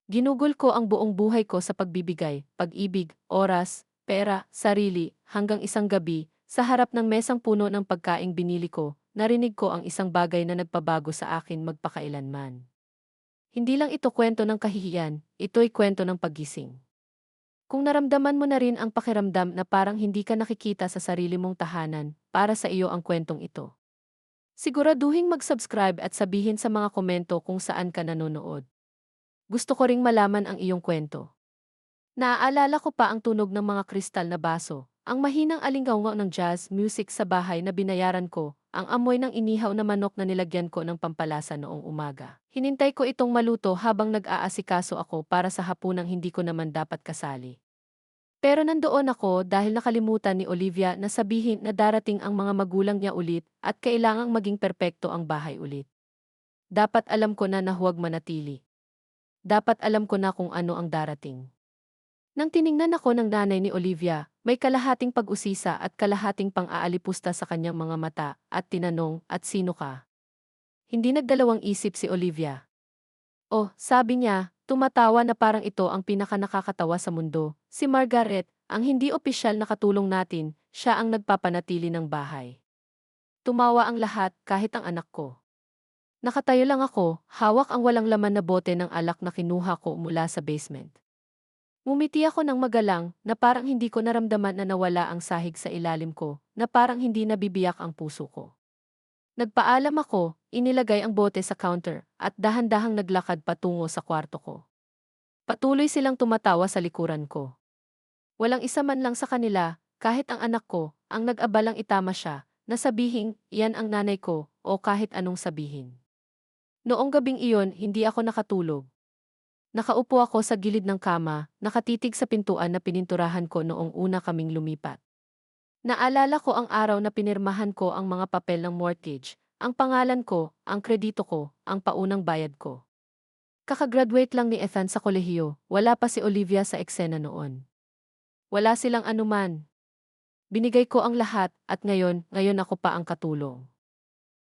Ginugol ko ang buong buhay ko sa pagbibigay, pag-ibig, oras, pera, sarili, hanggang isang gabi, sa harap ng mesang puno ng pagkaing binili ko, narinig ko ang isang bagay na nagpabago sa akin magpakailanman. Hindi lang ito kwento ng kahihiyan, ito'y kwento ng paggising. Kung naramdaman mo na rin ang pakiramdam na parang hindi ka nakikita sa sarili mong tahanan, para sa iyo ang kwentong ito. Siguraduhin mag-subscribe at sabihin sa mga komento kung saan ka nanonood. Gusto ko ring malaman ang iyong kwento. Naaalala ko pa ang tunog ng mga kristal na baso, ang mahinang alingawngaw ng jazz music sa bahay na binayaran ko, ang amoy ng inihaw na manok na nilagyan ko ng pampalasa noong umaga. Hinintay ko itong maluto habang nag-aasikaso ako para sa hapunang hindi ko naman dapat kasali. Pero nandoon ako dahil nakalimutan ni Olivia na sabihin na darating ang mga magulang niya ulit at kailangang maging perpekto ang bahay ulit. Dapat alam ko na huwag manatili. Dapat alam ko na kung ano ang darating. Nang tiningnan ako ng nanay ni Olivia, may kalahating pag-usisa at kalahating pang-aalipusta sa kanyang mga mata at tinanong, "At sino ka?" Hindi nagdalawang isip si Olivia. "Oh," sabi niya, tumatawa na parang ito ang pinakanakakatawa sa mundo, "si Margaret, ang hindi opisyal na katulong natin, siya ang nagpapanatili ng bahay." Tumawa ang lahat kahit ang anak ko. Nakatayo lang ako, hawak ang walang laman na bote ng alak na kinuha ko mula sa basement. Ngumiti ako ng magalang na parang hindi ko naramdaman na nawala ang sahig sa ilalim ko, na parang hindi nabibiyak ang puso ko. Nagpaalam ako, inilagay ang bote sa counter, at dahan-dahang naglakad patungo sa kwarto ko. Patuloy silang tumatawa sa likuran ko. Walang isa man lang sa kanila, kahit ang anak ko, ang nag-abalang itama siya, na sabihing, "Iyan ang nanay ko," o kahit anong sabihin. Noong gabing iyon, hindi ako nakatulog. Nakaupo ako sa gilid ng kama, nakatitig sa pintuan na pininturahan ko noong una kaming lumipat. Naalala ko ang araw na pinirmahan ko ang mga papel ng mortgage, ang pangalan ko, ang kredito ko, ang paunang bayad ko. Kakagraduate lang ni Ethan sa kolehiyo, wala pa si Olivia sa eksena noon. Wala silang anuman. Binigay ko ang lahat at ngayon ako pa ang katulong.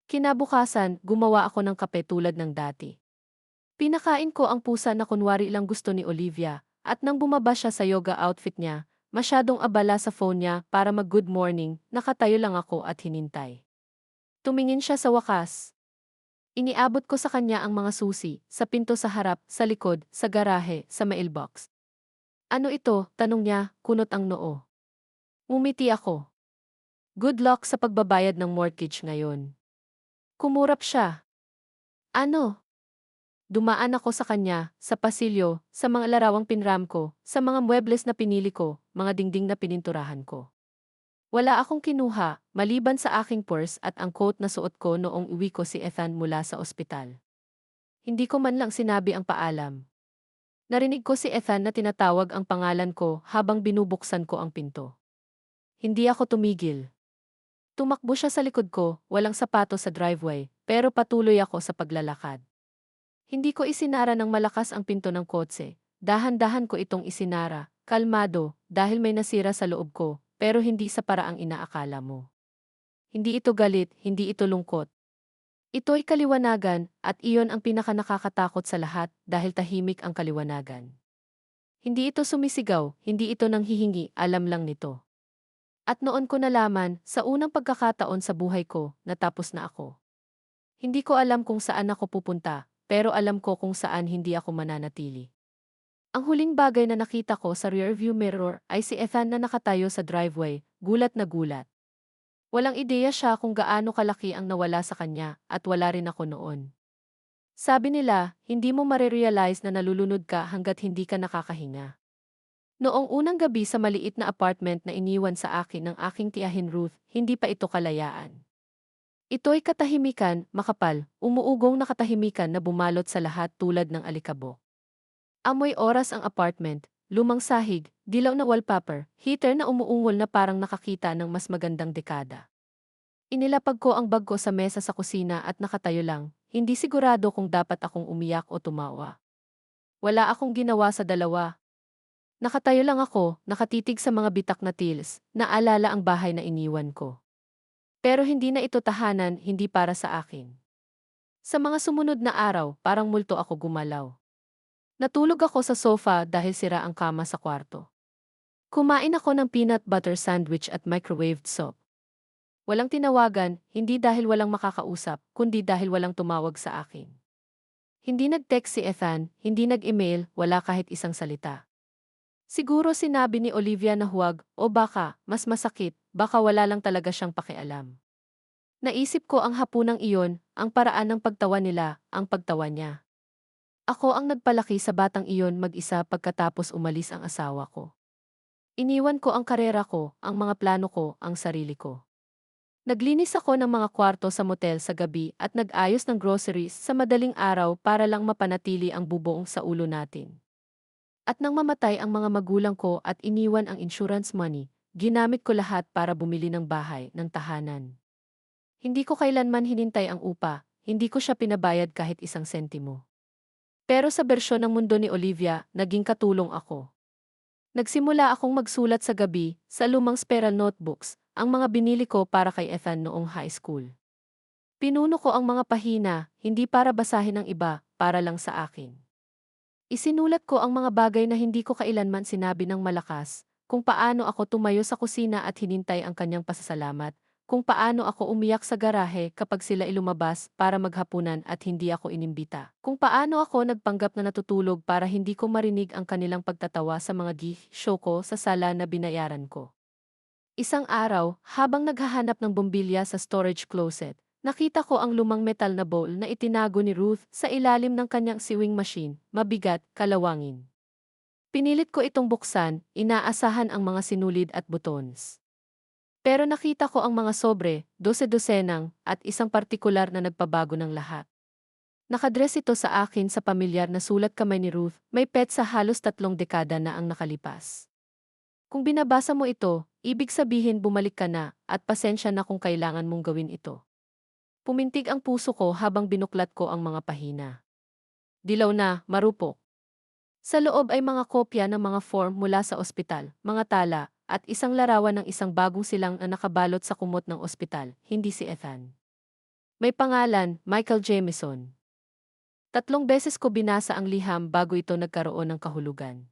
Kinabukasan, gumawa ako ng kape tulad ng dati. Pinakain ko ang pusa na kunwari lang gusto ni Olivia, at nang bumaba siya sa yoga outfit niya, masyadong abala sa phone niya para mag-good morning, nakatayo lang ako at hinintay. Tumingin siya sa wakas. Iniabot ko sa kanya ang mga susi, sa pinto sa harap, sa likod, sa garahe, sa mailbox. "Ano ito?" tanong niya, kunot ang noo. Ngumiti ako. "Good luck sa pagbabayad ng mortgage ngayon." Kumurap siya. "Ano?" Dumaan ako sa kanya, sa pasilyo, sa mga larawang pinram ko, sa mga muebles na pinili ko, mga dingding na pininturahan ko. Wala akong kinuha, maliban sa aking purse at ang coat na suot ko noong uwi ko si Ethan mula sa ospital. Hindi ko man lang sinabi ang paalam. Narinig ko si Ethan na tinatawag ang pangalan ko habang binubuksan ko ang pinto. Hindi ako tumigil. Tumakbo siya sa likod ko, walang sapato sa driveway, pero patuloy ako sa paglalakad. Hindi ko isinara ng malakas ang pinto ng kotse. Dahan-dahan ko itong isinara, kalmado, dahil may nasira sa loob ko, pero hindi sa paraang inaakala mo. Hindi ito galit, hindi ito lungkot. Ito'y kaliwanagan, at iyon ang pinakanakakatakot sa lahat dahil tahimik ang kaliwanagan. Hindi ito sumisigaw, hindi ito nanghihingi, alam lang nito. At noon ko nalaman, sa unang pagkakataon sa buhay ko, natapos na ako. Hindi ko alam kung saan ako pupunta, pero alam ko kung saan hindi ako mananatili. Ang huling bagay na nakita ko sa rearview mirror ay si Ethan na nakatayo sa driveway, gulat na gulat. Walang ideya siya kung gaano kalaki ang nawala sa kanya at wala rin ako noon. Sabi nila, hindi mo marirealize na nalulunod ka hanggat hindi ka nakakahinga. Noong unang gabi sa maliit na apartment na iniwan sa akin ng aking tiyahin Ruth, hindi pa ito kalayaan. Ito'y katahimikan, makapal, umuugong na katahimikan na bumalot sa lahat tulad ng alikabok. Amoy oras ang apartment, lumang sahig, dilaw na wallpaper, heater na umuungol na parang nakakita ng mas magandang dekada. Inilapag ko ang bag ko sa mesa sa kusina at nakatayo lang, hindi sigurado kung dapat akong umiyak o tumawa. Wala akong ginawa sa dalawa. Nakatayo lang ako, nakatitig sa mga bitak na tiles, naalala ang bahay na iniwan ko. Pero hindi na ito tahanan, hindi para sa akin. Sa mga sumunod na araw, parang multo ako gumalaw. Natulog ako sa sofa dahil sira ang kama sa kwarto. Kumain ako ng peanut butter sandwich at microwaved soup. Walang tinawagan, hindi dahil walang makakausap, kundi dahil walang tumawag sa akin. Hindi nag-text si Ethan, hindi nag-email, wala kahit isang salita. Siguro sinabi ni Olivia na huwag, o baka, mas masakit, baka wala lang talaga siyang pakialam. Naisip ko ang hapunang iyon, ang paraan ng pagtawa nila, ang pagtawa niya. Ako ang nagpalaki sa batang iyon mag-isa pagkatapos umalis ang asawa ko. Iniwan ko ang karera ko, ang mga plano ko, ang sarili ko. Naglinis ako ng mga kwarto sa motel sa gabi at nag-ayos ng groceries sa madaling araw para lang mapanatili ang bubong sa ulo natin. At nang mamatay ang mga magulang ko at iniwan ang insurance money, ginamit ko lahat para bumili ng bahay, ng tahanan. Hindi ko kailanman hinintay ang upa, hindi ko siya pinabayad kahit isang sentimo. Pero sa bersyon ng mundo ni Olivia, naging katulong ako. Nagsimula akong magsulat sa gabi, sa lumang spiral notebooks, ang mga binili ko para kay Ethan noong high school. Pinuno ko ang mga pahina, hindi para basahin ng iba, para lang sa akin. Isinulat ko ang mga bagay na hindi ko kailanman sinabi ng malakas, kung paano ako tumayo sa kusina at hinintay ang kanyang pasasalamat, kung paano ako umiyak sa garahe kapag sila ilumabas para maghapunan at hindi ako inimbita, kung paano ako nagpanggap na natutulog para hindi ko marinig ang kanilang pagtatawa sa mga show ko sa sala na binayaran ko. Isang araw, habang naghahanap ng bombilya sa storage closet, nakita ko ang lumang metal na bowl na itinago ni Ruth sa ilalim ng kanyang sewing machine, mabigat, kalawangin. Pinilit ko itong buksan, inaasahan ang mga sinulid at buttons. Pero nakita ko ang mga sobre, dose-dosenang, at isang partikular na nagpabago ng lahat. Nakadress ito sa akin sa pamilyar na sulat kamay ni Ruth, may pet sa halos 3 dekada na ang nakalipas. Kung binabasa mo ito, ibig sabihin bumalik ka na, at pasensya na kung kailangan mong gawin ito. Pumintig ang puso ko habang binuklat ko ang mga pahina. Dilaw na, marupok. Sa loob ay mga kopya ng mga form mula sa ospital, mga tala, at isang larawan ng isang bagong silang na nakabalot sa kumot ng ospital, hindi si Ethan. May pangalan, Michael Jamieson. 3 beses ko binasa ang liham bago ito nagkaroon ng kahulugan.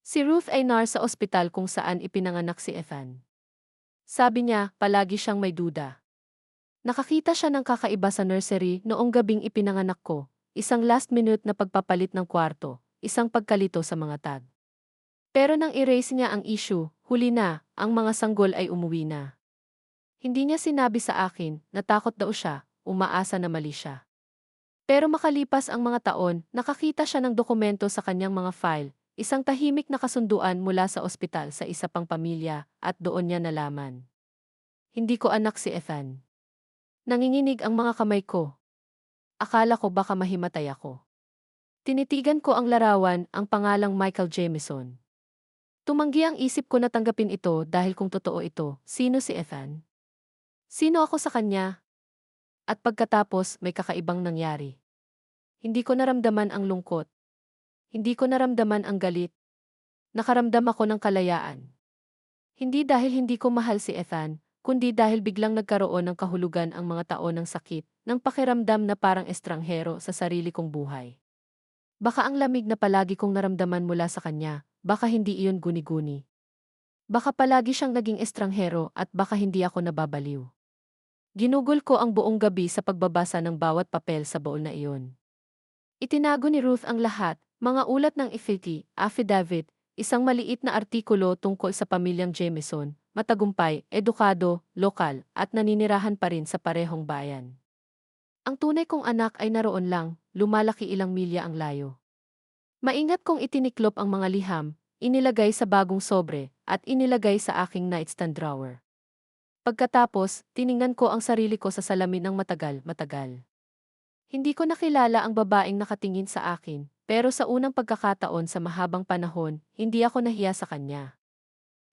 Si Ruth ay nurse sa ospital kung saan ipinanganak si Ethan. Sabi niya, palagi siyang may duda. Nakakita siya ng kakaiba sa nursery noong gabing ipinanganak ko, isang last minute na pagpapalit ng kwarto, isang pagkalito sa mga tag. Pero nang erase niya ang issue, huli na, ang mga sanggol ay umuwi na. Hindi niya sinabi sa akin, natakot daw siya, umaasa na mali siya. Pero makalipas ang mga taon, nakakita siya ng dokumento sa kanyang mga file, isang tahimik na kasunduan mula sa ospital sa isa pang pamilya, at doon niya nalaman. Hindi ko anak si Ethan. Nanginginig ang mga kamay ko. Akala ko baka mahimatay ako. Tinitigan ko ang larawan, ang pangalang Michael Jamieson. Tumanggi ang isip ko na tanggapin ito dahil kung totoo ito, sino si Ethan? Sino ako sa kanya? At pagkatapos, may kakaibang nangyari. Hindi ko naramdaman ang lungkot. Hindi ko naramdaman ang galit. Nakaramdam ako ng kalayaan. Hindi dahil hindi ko mahal si Ethan, kundi dahil biglang nagkaroon ng kahulugan ang mga taon ng sakit, ng pakiramdam na parang estranghero sa sarili kong buhay. Baka ang lamig na palagi kong naramdaman mula sa kanya, baka hindi iyon guni-guni. Baka palagi siyang naging estranghero at baka hindi ako nababaliw. Ginugol ko ang buong gabi sa pagbabasa ng bawat papel sa baul na iyon. Itinago ni Ruth ang lahat, mga ulat ng affidavit, isang maliit na artikulo tungkol sa pamilyang Jamieson, matagumpay, edukado, lokal, at naninirahan pa rin sa parehong bayan. Ang tunay kong anak ay naroon lang, lumalaki ilang milya ang layo. Maingat kong itiniklop ang mga liham, inilagay sa bagong sobre, at inilagay sa aking nightstand drawer. Pagkatapos, tiningnan ko ang sarili ko sa salamin ng matagal. Hindi ko nakilala ang babaeng nakatingin sa akin, pero sa unang pagkakataon sa mahabang panahon, hindi ako nahiya sa kanya.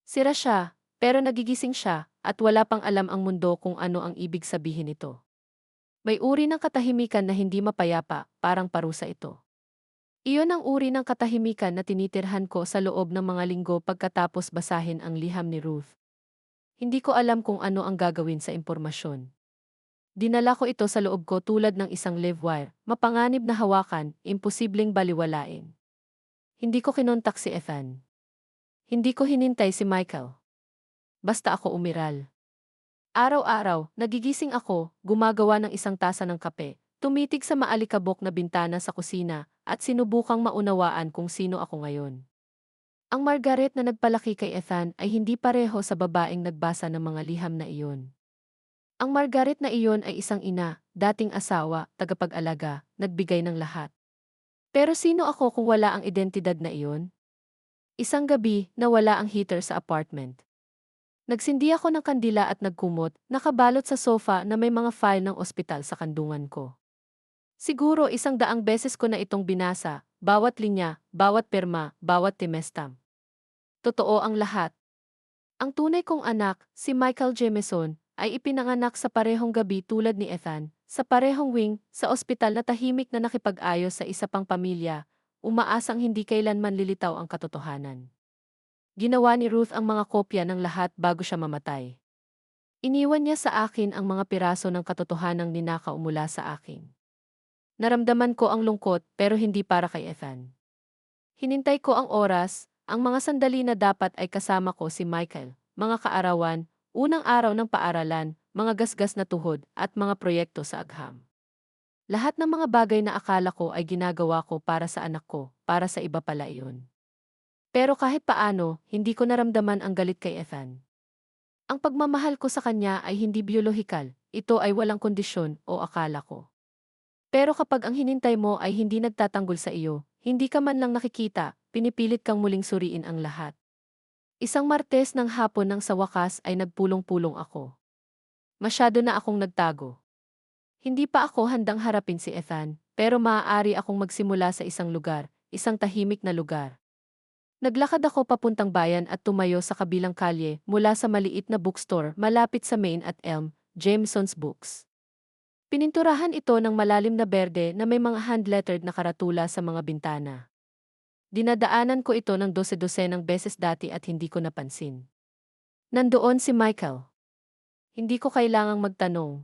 Sira siya, pero nagigising siya, at wala pang alam ang mundo kung ano ang ibig sabihin nito. May uri ng katahimikan na hindi mapayapa, parang parusa ito. Iyon ang uri ng katahimikan na tinitirhan ko sa loob ng mga linggo pagkatapos basahin ang liham ni Ruth. Hindi ko alam kung ano ang gagawin sa impormasyon. Dinala ko ito sa loob ko tulad ng isang live wire, mapanganib na hawakan, imposibleng baliwalain. Hindi ko kinontak si Ethan. Hindi ko hinintay si Michael. Basta ako umiral. Araw-araw, nagigising ako, gumagawa ng isang tasa ng kape, tumitig sa maalikabok na bintana sa kusina, at sinubukang maunawaan kung sino ako ngayon. Ang Margaret na nagpalaki kay Ethan ay hindi pareho sa babaeng nagbasa ng mga liham na iyon. Ang Margaret na iyon ay isang ina, dating asawa, tagapag-alaga, nagbigay ng lahat. Pero sino ako kung wala ang identidad na iyon? Isang gabi, nawala ang heater sa apartment. Nagsindi ako ng kandila at nagkumot, nakabalot sa sofa na may mga file ng ospital sa kandungan ko. Siguro 100 beses ko na itong binasa, bawat linya, bawat perma, bawat timestam. Totoo ang lahat. Ang tunay kong anak, si Michael Jameson, ay ipinanganak sa parehong gabi tulad ni Ethan, sa parehong wing, sa ospital na tahimik na nakipag-ayos sa isa pang pamilya, umaasang hindi kailanman lilitaw ang katotohanan. Ginawa ni Ruth ang mga kopya ng lahat bago siya mamatay. Iniwan niya sa akin ang mga piraso ng katotohanang ninakaw mula sa akin. Naramdaman ko ang lungkot pero hindi para kay Ethan. Hinintay ko ang oras, ang mga sandali na dapat ay kasama ko si Michael, mga kaarawan, unang araw ng paaralan, mga gasgas na tuhod at mga proyekto sa agham. Lahat ng mga bagay na akala ko ay ginagawa ko para sa anak ko, para sa iba pala iyon. Pero kahit paano, hindi ko naramdaman ang galit kay Ethan. Ang pagmamahal ko sa kanya ay hindi biolohikal, ito ay walang kondisyon o akala ko. Pero kapag ang hinintay mo ay hindi nagtatanggol sa iyo, hindi ka man lang nakikita, pinipilit kang muling suriin ang lahat. Isang Martes ng hapon nang sa wakas ay nagpulong-pulong ako. Masyado na akong nagtago. Hindi pa ako handang harapin si Ethan, pero maaari akong magsimula sa isang lugar, isang tahimik na lugar. Naglakad ako papuntang bayan at tumayo sa kabilang kalye mula sa maliit na bookstore malapit sa Main at Elm, Jameson's Books. Pininturahan ito ng malalim na berde na may mga hand-lettered na karatula sa mga bintana. Dinadaanan ko ito ng 12-12 beses dati at hindi ko napansin. Nandoon si Michael. Hindi ko kailangang magtanong.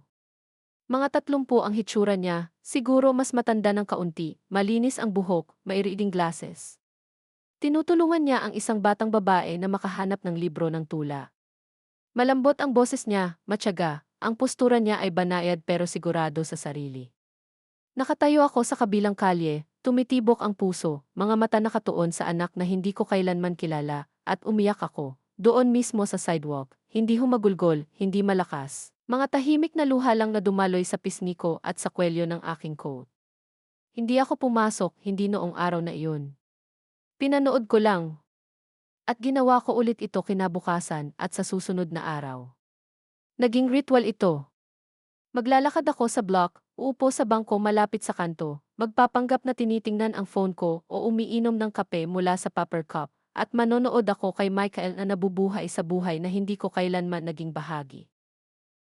Mga 30 ang hitsura niya, siguro mas matanda ng kaunti, malinis ang buhok, mairiding glasses. Tinutulungan niya ang isang batang babae na makahanap ng libro ng tula. Malambot ang boses niya, matyaga, ang postura niya ay banayad pero sigurado sa sarili. Nakatayo ako sa kabilang kalye, tumitibok ang puso, mga mata nakatuon sa anak na hindi ko kailanman kilala, at umiyak ako, doon mismo sa sidewalk, hindi humagulgol, hindi malakas. Mga tahimik na luha lang na dumaloy sa pisngi ko at sa kwelyo ng aking coat. Hindi ako pumasok, hindi noong araw na iyon. Pinanood ko lang. At ginawa ko ulit ito kinabukasan at sa susunod na araw. Naging ritual ito. Maglalakad ako sa block, uupo sa bangko malapit sa kanto, magpapanggap na tinitingnan ang phone ko o umiinom ng kape mula sa paper cup, at manonood ako kay Michael na nabubuhay sa buhay na hindi ko kailanman naging bahagi.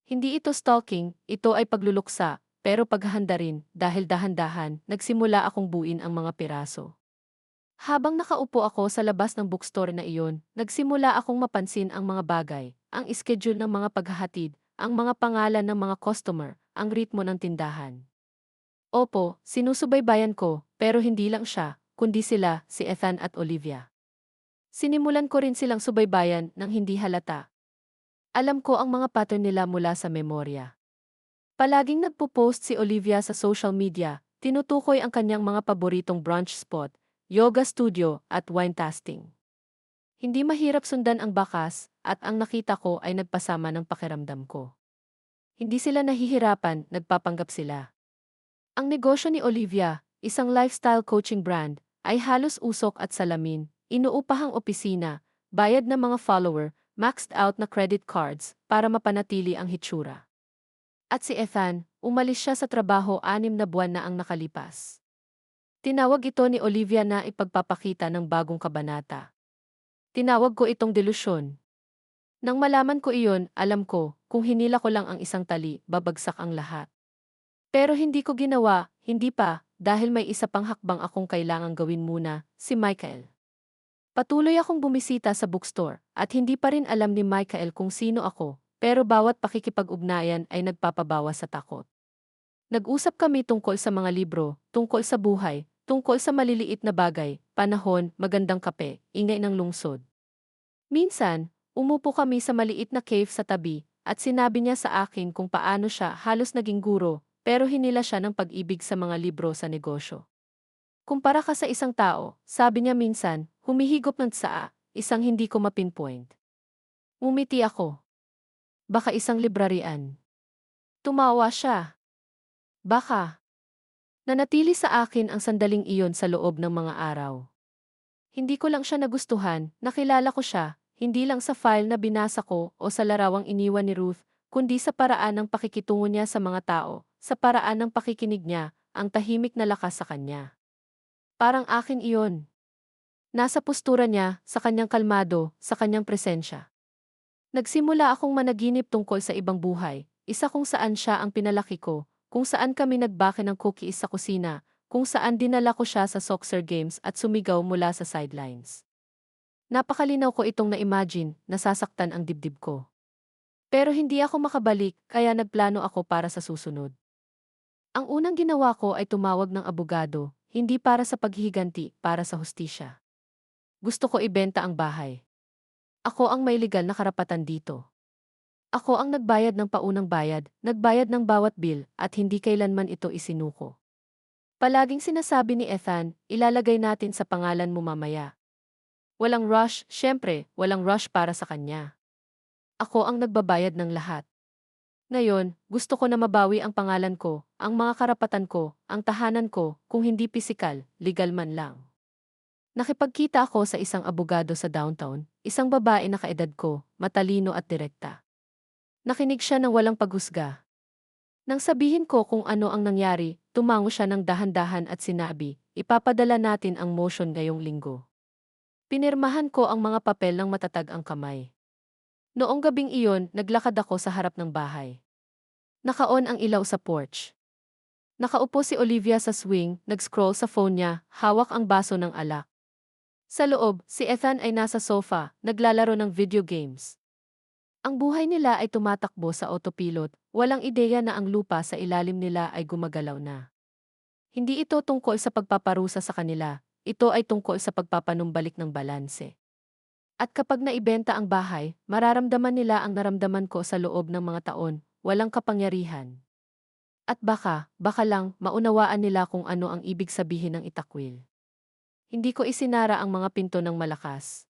Hindi ito stalking, ito ay pagluluksa, pero paghahanda rin dahil dahan-dahan nagsimula akong buuin ang mga piraso. Habang nakaupo ako sa labas ng bookstore na iyon, nagsimula akong mapansin ang mga bagay, ang schedule ng mga paghahatid, ang mga pangalan ng mga customer, ang ritmo ng tindahan. Opo, sinusubaybayan ko, pero hindi lang siya, kundi sila, si Ethan at Olivia. Sinimulan ko rin silang subaybayan nang hindi halata. Alam ko ang mga pattern nila mula sa memorya. Palaging nagpo-post si Olivia sa social media, tinutukoy ang kanyang mga paboritong brunch spot, yoga studio at wine tasting. Hindi mahirap sundan ang bakas at ang nakita ko ay nagpasama ng pakiramdam ko. Hindi sila nahihirapan, nagpapanggap sila. Ang negosyo ni Olivia, isang lifestyle coaching brand, ay halos usok at salamin, inuupahang opisina, bayad na mga follower, maxed out na credit cards para mapanatili ang hitsura. At si Ethan, umalis siya sa trabaho 6 na buwan na ang nakalipas. Tinawag ito ni Olivia na ipagpapakita ng bagong kabanata. Tinawag ko itong delusyon. Nang malaman ko iyon, alam ko, kung hinila ko lang ang isang tali, babagsak ang lahat. Pero hindi ko ginawa, hindi pa, dahil may isa pang hakbang akong kailangang gawin muna, si Michael. Patuloy akong bumisita sa bookstore, at hindi pa rin alam ni Michael kung sino ako, pero bawat pakikipag-ugnayan ay nagpapabawas sa takot. Nag-usap kami tungkol sa mga libro, tungkol sa buhay, tungkol sa maliliit na bagay, panahon, magandang kape, ingay ng lungsod. Minsan, umupo kami sa maliit na cave sa tabi, at sinabi niya sa akin kung paano siya halos naging guro, pero hinila siya ng pag-ibig sa mga libro sa negosyo. Kumpara ka sa isang tao, sabi niya minsan, humihigop ng tsaa, isang hindi ko mapinpoint. Ngumiti ako. Baka isang librarian. Tumawa siya. Baka. Nanatili sa akin ang sandaling iyon sa loob ng mga araw. Hindi ko lang siya nagustuhan, nakilala ko siya, hindi lang sa file na binasa ko o sa larawang iniwan ni Ruth, kundi sa paraan ng pakikitungo niya sa mga tao, sa paraan ng pakikinig niya, ang tahimik na lakas sa kanya. Parang akin iyon. Nasa postura niya, sa kanyang kalmado, sa kanyang presensya. Nagsimula akong managinip tungkol sa ibang buhay, isa kung saan siya ang pinalaki ko, kung saan kami nagbake ng cookies sa kusina, kung saan dinala ko siya sa soccer games at sumigaw mula sa sidelines. Napakalinaw ko itong na-imagine, nasasaktan ang dibdib ko. Pero hindi ako makabalik, kaya nagplano ako para sa susunod. Ang unang ginawa ko ay tumawag ng abogado, hindi para sa paghihiganti, para sa hustisya. Gusto ko ibenta ang bahay. Ako ang may legal na karapatan dito. Ako ang nagbayad ng paunang bayad, nagbayad ng bawat bill, at hindi kailanman ito isinuko. Palaging sinasabi ni Ethan, ilalagay natin sa pangalan mo mamaya. Walang rush, syempre, walang rush para sa kanya. Ako ang nagbabayad ng lahat. Ngayon, gusto ko na mabawi ang pangalan ko, ang mga karapatan ko, ang tahanan ko, kung hindi pisikal, legal man lang. Nakipagkita ako sa isang abogado sa downtown, isang babae na kaedad ko, matalino at direkta. Nakinig siya ng walang paghusga. Nang sabihin ko kung ano ang nangyari, tumango siya ng dahan-dahan at sinabi, ipapadala natin ang motion ngayong linggo. Pinirmahan ko ang mga papel ng matatag ang kamay. Noong gabing iyon, naglakad ako sa harap ng bahay. Naka-on ang ilaw sa porch. Nakaupo si Olivia sa swing, nag-scroll sa phone niya, hawak ang baso ng alak. Sa loob, si Ethan ay nasa sofa, naglalaro ng video games. Ang buhay nila ay tumatakbo sa autopilot, walang ideya na ang lupa sa ilalim nila ay gumagalaw na. Hindi ito tungkol sa pagpaparusa sa kanila, ito ay tungkol sa pagpapanumbalik ng balanse. At kapag naibenta ang bahay, mararamdaman nila ang naramdaman ko sa loob ng mga taon, walang kapangyarihan. At baka lang, maunawaan nila kung ano ang ibig sabihin ng itakwil. Hindi ko isinara ang mga pinto ng malakas.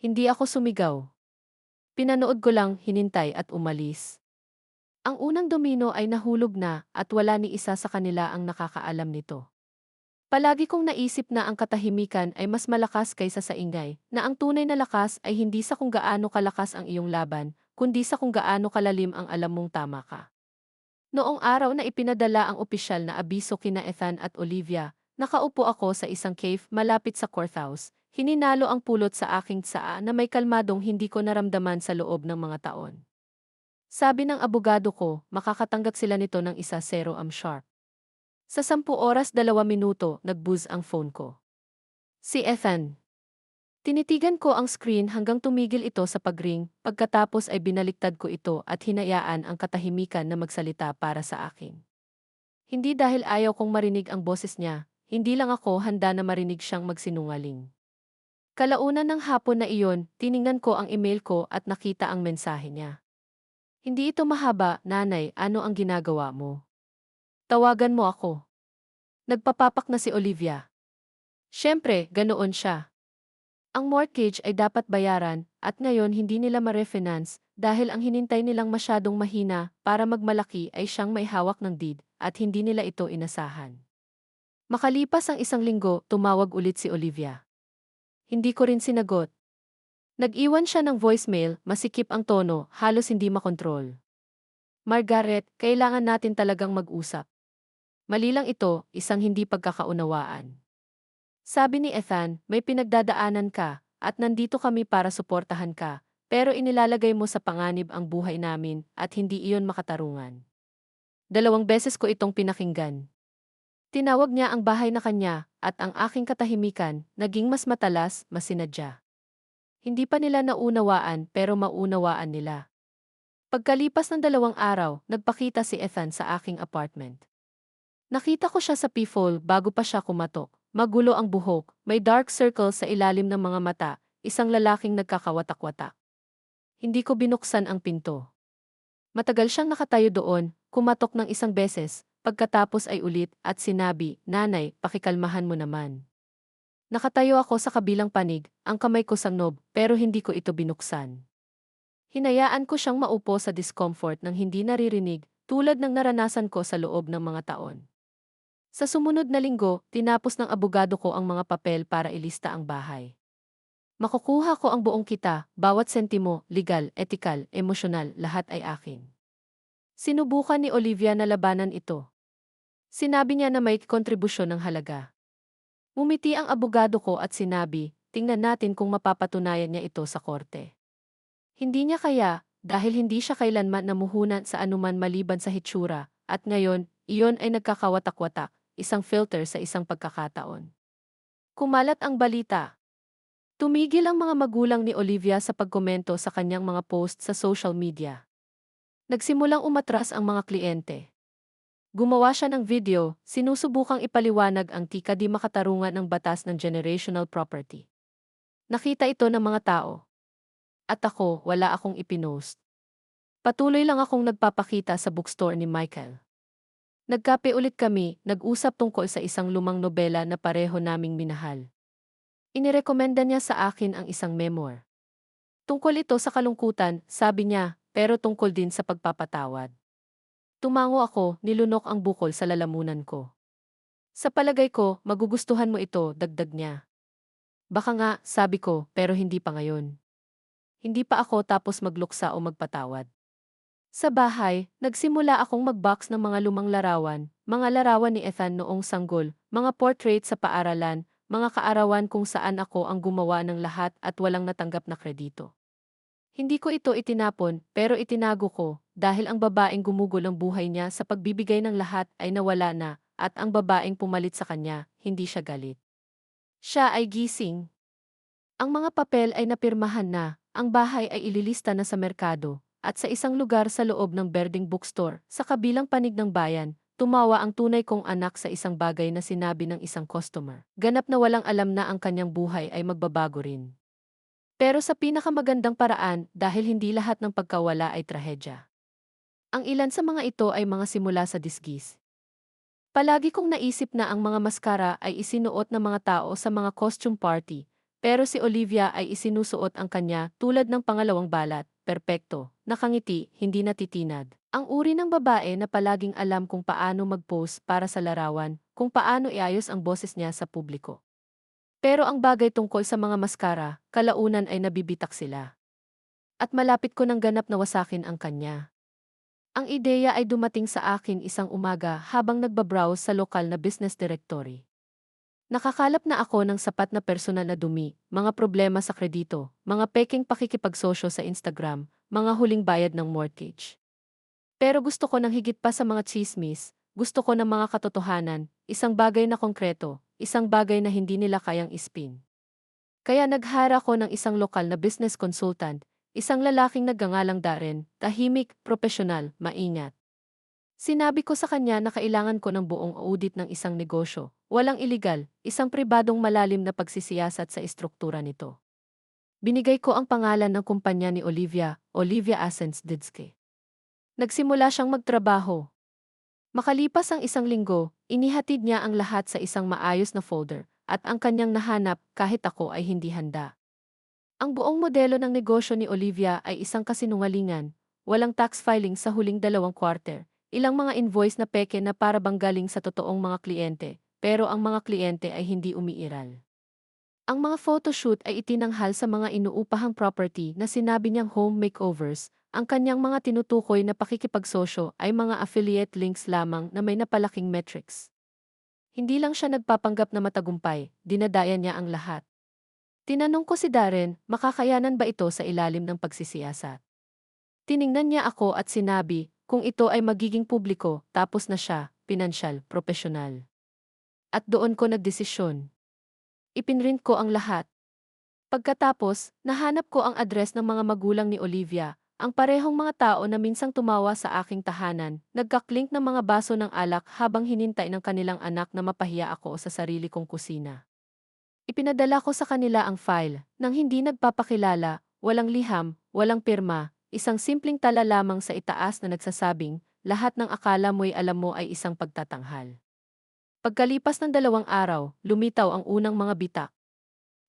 Hindi ako sumigaw. Pinanood ko lang, hinintay at umalis. Ang unang domino ay nahulog na at wala ni isa sa kanila ang nakakaalam nito. Palagi kong naisip na ang katahimikan ay mas malakas kaysa sa ingay, na ang tunay na lakas ay hindi sa kung gaano kalakas ang iyong laban, kundi sa kung gaano kalalim ang alam mong tama ka. Noong araw na ipinadala ang opisyal na abiso kina Ethan at Olivia, nakaupo ako sa isang cave malapit sa courthouse, hininalo ang pulot sa aking tsaa na may kalmadong hindi ko naramdaman sa loob ng mga taon. Sabi ng abogado ko, makakatanggap sila nito ng 1-0 sharp. Sa 10 oras 2 minuto, nag-buzz ang phone ko. Si Ethan. Tinitigan ko ang screen hanggang tumigil ito sa pag-ring, pagkatapos ay binaliktad ko ito at hinayaan ang katahimikan na magsalita para sa akin. Hindi dahil ayaw kong marinig ang boses niya, hindi lang ako handa na marinig siyang magsinungaling. Kalaunan ng hapon na iyon, tiningnan ko ang email ko at nakita ang mensahe niya. Hindi ito mahaba, nanay, ano ang ginagawa mo? Tawagan mo ako. Nagpapapak na si Olivia. Siyempre, ganoon siya. Ang mortgage ay dapat bayaran at ngayon hindi nila ma-refinance dahil ang hinintay nilang masyadong mahina para magmalaki ay siyang may hawak ng deed at hindi nila ito inasahan. Makalipas ang 1 linggo, tumawag ulit si Olivia. Hindi ko rin sinagot. Nag-iwan siya ng voicemail, masikip ang tono, halos hindi makontrol. Margaret, kailangan natin talagang mag-usap. Mali lang ito, isang hindi pagkakaunawaan. Sabi ni Ethan, may pinagdadaanan ka, at nandito kami para suportahan ka, pero inilalagay mo sa panganib ang buhay namin at hindi iyon makatarungan. 2 beses ko itong pinakinggan. Tinawag niya ang bahay na kanya, at ang aking katahimikan, naging mas matalas, mas sinadya. Hindi pa nila naunawaan pero maunawaan nila. Pagkalipas ng 2 araw, nagpakita si Ethan sa aking apartment. Nakita ko siya sa p-fold bago pa siya kumatok. Magulo ang buhok, may dark circle sa ilalim ng mga mata, isang lalaking nagkakawatak-watak. Hindi ko binuksan ang pinto. Matagal siyang nakatayo doon, kumatok ng isang beses, pagkatapos ay ulit at sinabi, "Nanay, pakikalmahan mo naman." Nakatayo ako sa kabilang panig, ang kamay ko sa knob, pero hindi ko ito binuksan. Hinayaan ko siyang maupo sa discomfort ng hindi naririnig, tulad ng naranasan ko sa loob ng mga taon. Sa sumunod na linggo, tinapos ng abogado ko ang mga papel para ilista ang bahay. Makukuha ko ang buong kita, bawat sentimo, legal, etikal, emosyonal, lahat ay akin. Sinubukan ni Olivia na labanan ito. Sinabi niya na may kontribusyon ng halaga. Ngumiti ang abogado ko at sinabi, tingnan natin kung mapapatunayan niya ito sa korte. Hindi niya kaya, dahil hindi siya kailanman namuhunan sa anuman maliban sa hitsura, at ngayon, iyon ay nagkakawatak-watak, isang filter sa isang pagkakataon. Kumalat ang balita. Tumigil ang mga magulang ni Olivia sa pagkomento sa kanyang mga post sa social media. Nagsimulang umatras ang mga kliyente. Gumawa siya ng video, sinusubukang ipaliwanag ang di makatarungan ng batas ng generational property. Nakita ito ng mga tao. At ako, wala akong ipinost. Patuloy lang akong nagpapakita sa bookstore ni Michael. Nagkape ulit kami, nag-usap tungkol sa isang lumang nobela na pareho naming minahal. Inirekomenda niya sa akin ang isang memoir. Tungkol ito sa kalungkutan, sabi niya, pero tungkol din sa pagpapatawad. Tumango ako, nilunok ang bukol sa lalamunan ko. Sa palagay ko, magugustuhan mo ito, dagdag niya. Baka nga, sabi ko, pero hindi pa ngayon. Hindi pa ako tapos magluksa o magpatawad. Sa bahay, nagsimula akong mag-box ng mga lumang larawan, mga larawan ni Ethan noong sanggol, mga portrait sa paaralan, mga kaarawan kung saan ako ang gumawa ng lahat at walang natanggap na kredito. Hindi ko ito itinapon, pero itinago ko, dahil ang babaeng gumugol ang buhay niya sa pagbibigay ng lahat ay nawala na, at ang babaeng pumalit sa kanya, hindi siya galit. Siya ay gising. Ang mga papel ay napirmahan na, ang bahay ay ililista na sa merkado, at sa isang lugar sa loob ng Berding Bookstore, sa kabilang panig ng bayan, tumawa ang tunay kong anak sa isang bagay na sinabi ng isang customer. Ganap na walang alam na ang kanyang buhay ay magbabago rin. Pero sa pinakamagandang paraan dahil hindi lahat ng pagkawala ay trahedya. Ang ilan sa mga ito ay mga simula sa disgis. Palagi kong naisip na ang mga maskara ay isinuot ng mga tao sa mga costume party, pero si Olivia ay isinusuot ang kanya tulad ng pangalawang balat, perpekto, nakangiti, hindi natitinag. Ang uri ng babae na palaging alam kung paano mag-pose para sa larawan, kung paano iayos ang boses niya sa publiko. Pero ang bagay tungkol sa mga maskara, kalaunan ay nabibitak sila. At malapit ko ng ganap na wasakin ang kanya. Ang ideya ay dumating sa akin isang umaga habang nagbabrowse sa lokal na business directory. Nakakalap na ako ng sapat na personal na dumi, mga problema sa kredito, mga peking pakikipagsosyo sa Instagram, mga huling bayad ng mortgage. Pero gusto ko ng higit pa sa mga chismis, gusto ko ng mga katotohanan, isang bagay na konkreto, isang bagay na hindi nila kayang ispin. Kaya naghara ko ng isang lokal na business consultant, isang lalaking nagngangalang Darren, tahimik, propesyonal, maingat. Sinabi ko sa kanya na kailangan ko ng buong audit ng isang negosyo, walang iligal, isang pribadong malalim na pagsisiyasat sa istruktura nito. Binigay ko ang pangalan ng kumpanya ni Olivia, Olivia Ascens Didske. Nagsimula siyang magtrabaho. Makalipas ang isang linggo, inihatid niya ang lahat sa isang maayos na folder, at ang kanyang nahanap kahit ako ay hindi handa. Ang buong modelo ng negosyo ni Olivia ay isang kasinungalingan, walang tax filing sa huling 2 quarter, ilang mga invoice na peke na para bang galing sa totoong mga kliyente, pero ang mga kliyente ay hindi umiiral. Ang mga photoshoot ay itinanghal sa mga inuupahang property na sinabi niyang home makeovers, ang kanyang mga tinutukoy na pakikipagsosyo ay mga affiliate links lamang na may napalaking metrics. Hindi lang siya nagpapanggap na matagumpay, dinadaya niya ang lahat. Tinanong ko si Darren, makakayanan ba ito sa ilalim ng pagsisiyasat? Tiningnan niya ako at sinabi, kung ito ay magiging publiko, tapos na siya, pinansyal, propesyonal. At doon ko nagdesisyon. Ipinrint ko ang lahat. Pagkatapos, nahanap ko ang address ng mga magulang ni Olivia, Ang parehong mga tao na minsang tumawa sa aking tahanan, nagkaklink ng mga baso ng alak habang hinintay ng kanilang anak na mapahiya ako sa sarili kong kusina. Ipinadala ko sa kanila ang file, nang hindi nagpapakilala, walang liham, walang pirma, isang simpleng tala lamang sa itaas na nagsasabing, lahat ng akala mo'y alam mo ay isang pagtatanghal. Pagkalipas ng 2 araw, lumitaw ang unang mga bitak.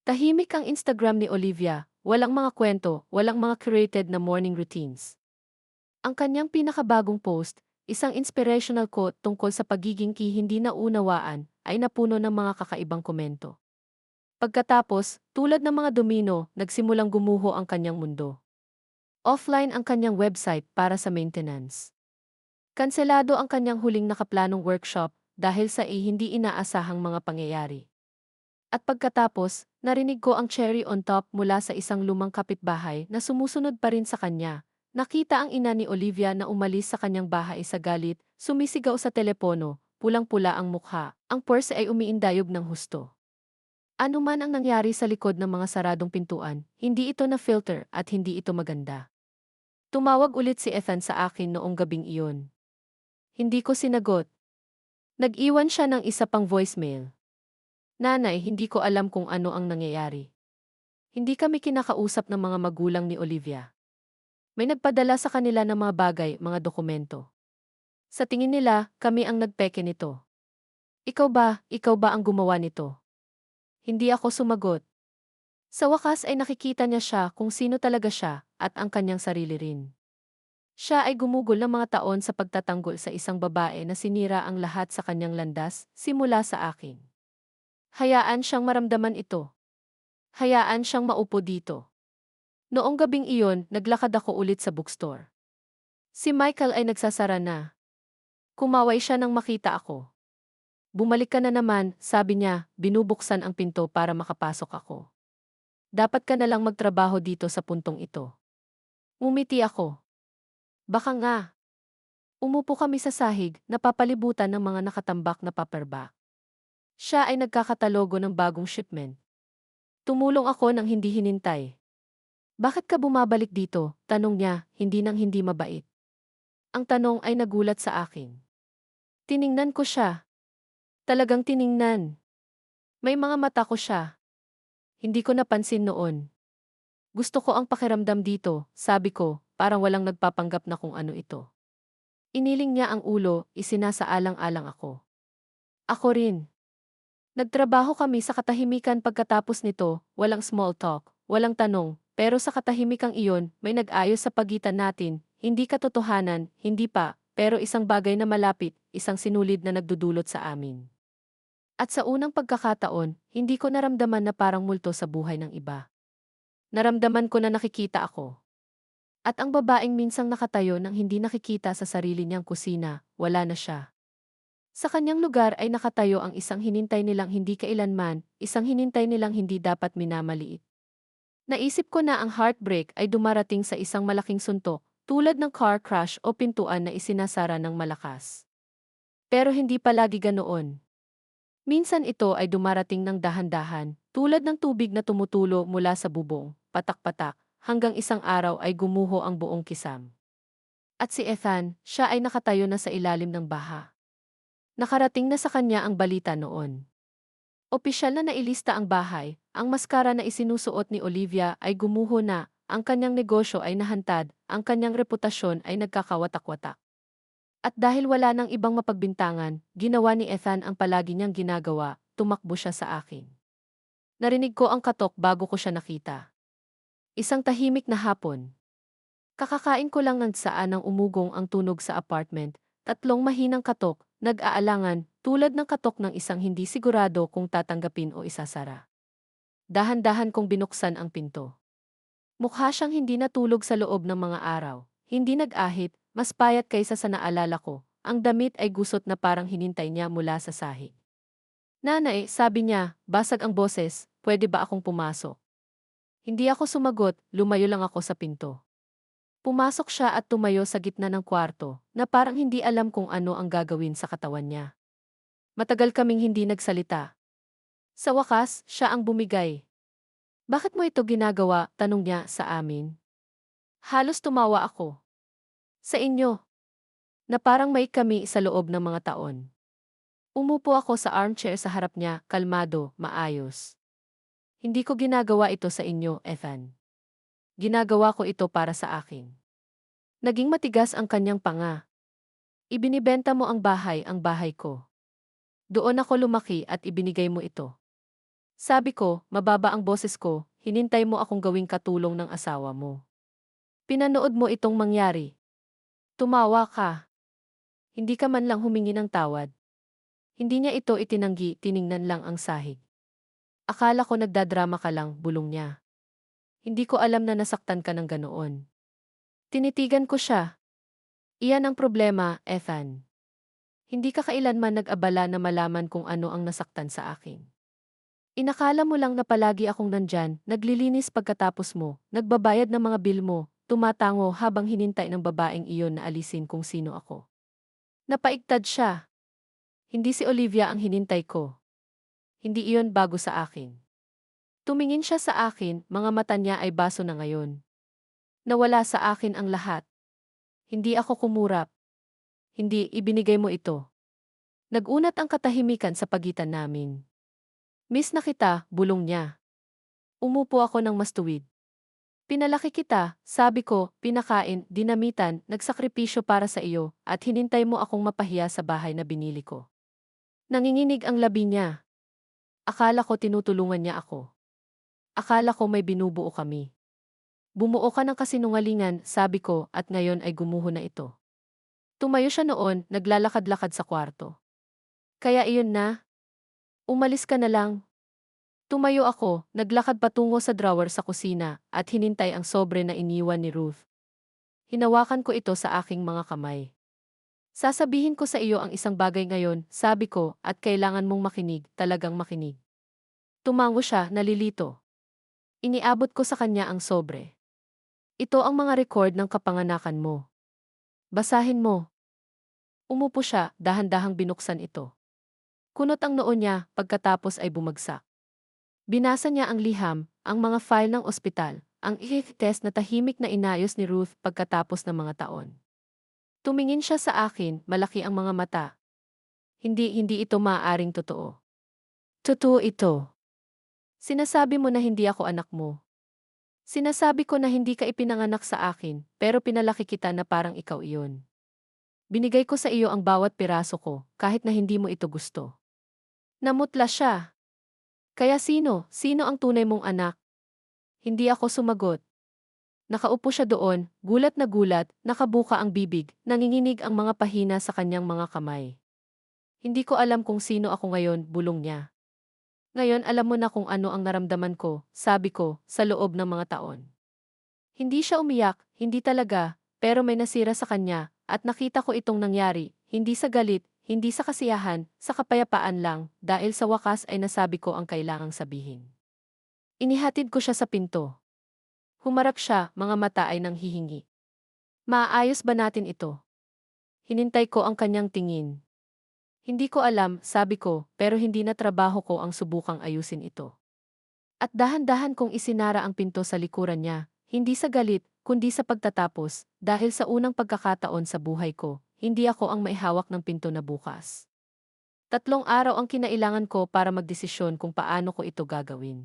Tahimik ang Instagram ni Olivia, walang mga kwento, walang mga curated na morning routines. Ang kanyang pinakabagong post, isang inspirational quote tungkol sa pagiging hindi naunawaan, ay napuno ng mga kakaibang komento. Pagkatapos, tulad ng mga domino, nagsimulang gumuho ang kanyang mundo. Offline ang kanyang website para sa maintenance. Kanselado ang kanyang huling nakaplanong workshop dahil sa hindi inaasahang mga pangyayari. At pagkatapos, narinig ko ang cherry on top mula sa isang lumang kapitbahay na sumusunod pa rin sa kanya. Nakita ang ina ni Olivia na umalis sa kanyang bahay sa galit, sumisigaw sa telepono, pulang-pula ang mukha. Ang purse ay umiindayog ng husto. Ano man ang nangyari sa likod ng mga saradong pintuan, hindi ito na-filter at hindi ito maganda. Tumawag ulit si Ethan sa akin noong gabing iyon. Hindi ko sinagot. Nag-iwan siya ng isa pang voicemail. Nanay, hindi ko alam kung ano ang nangyayari. Hindi kami kinakausap ng mga magulang ni Olivia. May nagpadala sa kanila ng mga bagay, mga dokumento. Sa tingin nila, kami ang nagpeke nito. Ikaw ba ang gumawa nito? Hindi ako sumagot. Sa wakas ay nakikita niya siya kung sino talaga siya at ang kanyang sarili rin. Siya ay gumugol ng mga taon sa pagtatanggol sa isang babae na sinira ang lahat sa kanyang landas simula sa akin. Hayaan siyang maramdaman ito. Hayaan siyang maupo dito. Noong gabing iyon, naglakad ako ulit sa bookstore. Si Michael ay nagsasara na. Kumaway siya nang makita ako. Bumalik ka na naman, sabi niya, binubuksan ang pinto para makapasok ako. Dapat ka na lang magtrabaho dito sa puntong ito. Umiti ako. Baka nga. Umupo kami sa sahig, napapalibutan ng mga nakatambak na paperback. Siya ay nagkakatalogo ng bagong shipment. Tumulong ako nang hindi hinintay. Bakit ka bumabalik dito? Tanong niya, hindi nang hindi mabait. Ang tanong ay nagulat sa akin. Tiningnan ko siya. Talagang tiningnan. May mga mata ko siya. Hindi ko napansin noon. Gusto ko ang pakiramdam dito, sabi ko, parang walang nagpapanggap na kung ano ito. Iniling niya ang ulo, isinasaalang-alang ako. Ako rin. Nagtrabaho kami sa katahimikan pagkatapos nito, walang small talk, walang tanong, pero sa katahimikang iyon, may nag-ayos sa pagitan natin, hindi katotohanan, hindi pa, pero isang bagay na malapit, isang sinulid na nagdudulot sa amin. At sa unang pagkakataon, hindi ko naramdaman na parang multo sa buhay ng iba. Naramdaman ko na nakikita ako. At ang babaeng minsang nakatayo nang hindi nakikita sa sarili niyang kusina, wala na siya. Sa kanyang lugar ay nakatayo ang isang hinintay nilang hindi kailanman, isang hinintay nilang hindi dapat minamaliit. Naisip ko na ang heartbreak ay dumarating sa isang malaking suntok, tulad ng car crash o pintuan na isinasara ng malakas. Pero hindi palagi ganoon. Minsan ito ay dumarating ng dahan-dahan, tulad ng tubig na tumutulo mula sa bubong, patak-patak, hanggang isang araw ay gumuho ang buong kisam. At si Ethan, siya ay nakatayo na sa ilalim ng baha. Nakarating na sa kanya ang balita noon. Opisyal na nailista ang bahay, ang maskara na isinusuot ni Olivia ay gumuho na, ang kanyang negosyo ay nahantad, ang kanyang reputasyon ay nagkakawatak-watak. At dahil wala nang ibang mapagbintangan, ginawa ni Ethan ang palagi niyang ginagawa, tumakbo siya sa akin. Narinig ko ang katok bago ko siya nakita. Isang tahimik na hapon. Kakakain ko lang ng saan nang umugong ang tunog sa apartment, tatlong mahinang katok, nag-aalangan, tulad ng katok ng isang hindi sigurado kung tatanggapin o isasara. Dahan-dahan kong binuksan ang pinto. Mukha siyang hindi natulog sa loob ng mga araw, hindi nag-ahit, mas payat kaysa sa naalala ko, ang damit ay gusot na parang hinintay niya mula sa sahig. Nanay, sabi niya, basag ang boses, pwede ba akong pumasok? Hindi ako sumagot, lumayo lang ako sa pinto. Pumasok siya at tumayo sa gitna ng kwarto, na parang hindi alam kung ano ang gagawin sa katawan niya. Matagal kaming hindi nagsalita. Sa wakas, siya ang bumigay. Bakit mo ito ginagawa? Tanong niya sa amin. Halos tumawa ako. Sa inyo, na parang may kami sa loob ng mga taon. Umupo ako sa armchair sa harap niya, kalmado, maayos. Hindi ko ginagawa ito sa inyo, Ethan. Ginagawa ko ito para sa akin. Naging matigas ang kanyang panga. Ibinibenta mo ang bahay ko. Doon ako lumaki at ibinigay mo ito. Sabi ko, mababa ang boses ko, hinintay mo akong gawing katulong ng asawa mo. Pinanood mo itong mangyari. Tumawa ka. Hindi ka man lang humingi ng tawad. Hindi niya ito itinanggi, tiningnan lang ang sahig. Akala ko nagdadrama ka lang, bulong niya. Hindi ko alam na nasaktan ka ng ganoon. Tinitigan ko siya. Iyan ang problema, Ethan. Hindi ka kailanman nag-abala na malaman kung ano ang nasaktan sa akin. Inakala mo lang na palagi akong nandyan, naglilinis pagkatapos mo, nagbabayad ng mga bill mo, tumatango habang hinintay ng babaeng iyon na alisin kung sino ako. Napaigtad siya. Hindi si Olivia ang hinintay ko. Hindi iyon bago sa akin. Tumingin siya sa akin, mga mata niya ay baso na ngayon. Nawala sa akin ang lahat. Hindi ako kumurap. Hindi, ibinigay mo ito. Nag-unat ang katahimikan sa pagitan namin. Miss na kita, bulong niya. Umupo ako ng mas tuwid. Pinalaki kita, sabi ko, pinakain, dinamitan, nagsakripisyo para sa iyo, at hinintay mo akong mapahiya sa bahay na binili ko. Nanginginig ang labi niya. Akala ko tinutulungan niya ako. Akala ko may binubuo kami. Bumuo ka ng kasinungalingan, sabi ko, at ngayon ay gumuho na ito. Tumayo siya noon, naglalakad-lakad sa kwarto. Kaya iyon na? Umalis ka na lang. Tumayo ako, naglakad patungo sa drawer sa kusina, at hinintay ang sobre na iniwan ni Ruth. Hinawakan ko ito sa aking mga kamay. Sasabihin ko sa iyo ang isang bagay ngayon, sabi ko, at kailangan mong makinig, talagang makinig. Tumango siya, nalilito. Iniabot ko sa kanya ang sobre. Ito ang mga record ng kapanganakan mo. Basahin mo. Umupo siya, dahan-dahang binuksan ito. Kunot ang noo niya, pagkatapos ay bumagsak. Binasa niya ang liham, ang mga file ng ospital, ang test na tahimik na inayos ni Ruth pagkatapos ng mga taon. Tumingin siya sa akin, malaki ang mga mata. Hindi ito maaaring totoo. Totoo ito. Sinasabi mo na hindi ako anak mo. Sinasabi ko na hindi ka ipinanganak sa akin, pero pinalaki kita na parang ikaw iyon. Binigay ko sa iyo ang bawat piraso ko, kahit na hindi mo ito gusto. Namutla siya. Kaya sino ang tunay mong anak? Hindi ako sumagot. Nakaupo siya doon, gulat na gulat, nakabuka ang bibig, nanginginig ang mga pahina sa kanyang mga kamay. Hindi ko alam kung sino ako ngayon, bulong niya. Ngayon alam mo na kung ano ang naramdaman ko, sabi ko, sa loob ng mga taon. Hindi siya umiyak, hindi talaga, pero may nasira sa kanya, at nakita ko itong nangyari, hindi sa galit, hindi sa kasiyahan, sa kapayapaan lang, dahil sa wakas ay nasabi ko ang kailangang sabihin. Inihatid ko siya sa pinto. Humarap siya, mga mata ay nanghihingi. Maaayos ba natin ito? Hinintay ko ang kanyang tingin. Hindi ko alam, sabi ko, pero hindi na trabaho ko ang subukang ayusin ito. At dahan-dahan kong isinara ang pinto sa likuran niya, hindi sa galit, kundi sa pagtatapos, dahil sa unang pagkakataon sa buhay ko, hindi ako ang maihawak ng pinto na bukas. 3 araw ang kinailangan ko para magdesisyon kung paano ko ito gagawin.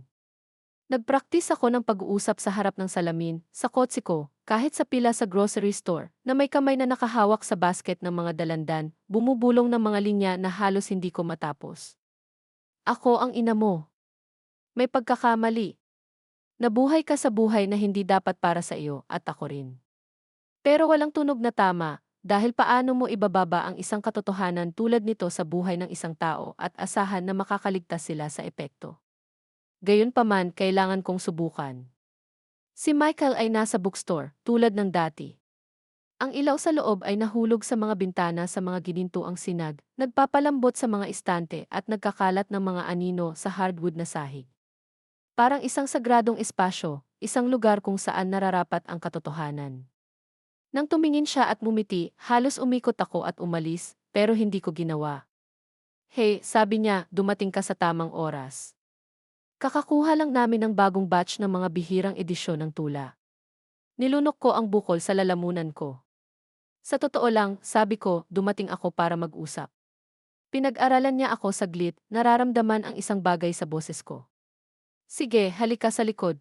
Nagpraktis ako ng pag-uusap sa harap ng salamin, sa kotse ko, kahit sa pila sa grocery store, na may kamay na nakahawak sa basket ng mga dalandan, bumubulong ng mga linya na halos hindi ko matapos. Ako ang ina mo. May pagkakamali. Nabuhay ka sa buhay na hindi dapat para sa iyo, at ako rin. Pero walang tunog na tama, dahil paano mo ibababa ang isang katotohanan tulad nito sa buhay ng isang tao at asahan na makakaligtas sila sa epekto. Gayunpaman, kailangan kong subukan. Si Michael ay nasa bookstore, tulad ng dati. Ang ilaw sa loob ay nahulog sa mga bintana sa mga ginintuang sinag, nagpapalambot sa mga istante at nagkakalat ng mga anino sa hardwood na sahig. Parang isang sagradong espasyo, isang lugar kung saan nararapat ang katotohanan. Nang tumingin siya at mumiti, halos umikot ako at umalis, pero hindi ko ginawa. Hey, sabi niya, dumating ka sa tamang oras. Kakakuha lang namin ng bagong batch ng mga bihirang edisyon ng tula. Nilunok ko ang bukol sa lalamunan ko. Sa totoo lang, sabi ko, dumating ako para mag-usap. Pinag-aralan niya ako saglit, nararamdaman ang isang bagay sa boses ko. Sige, halika sa likod.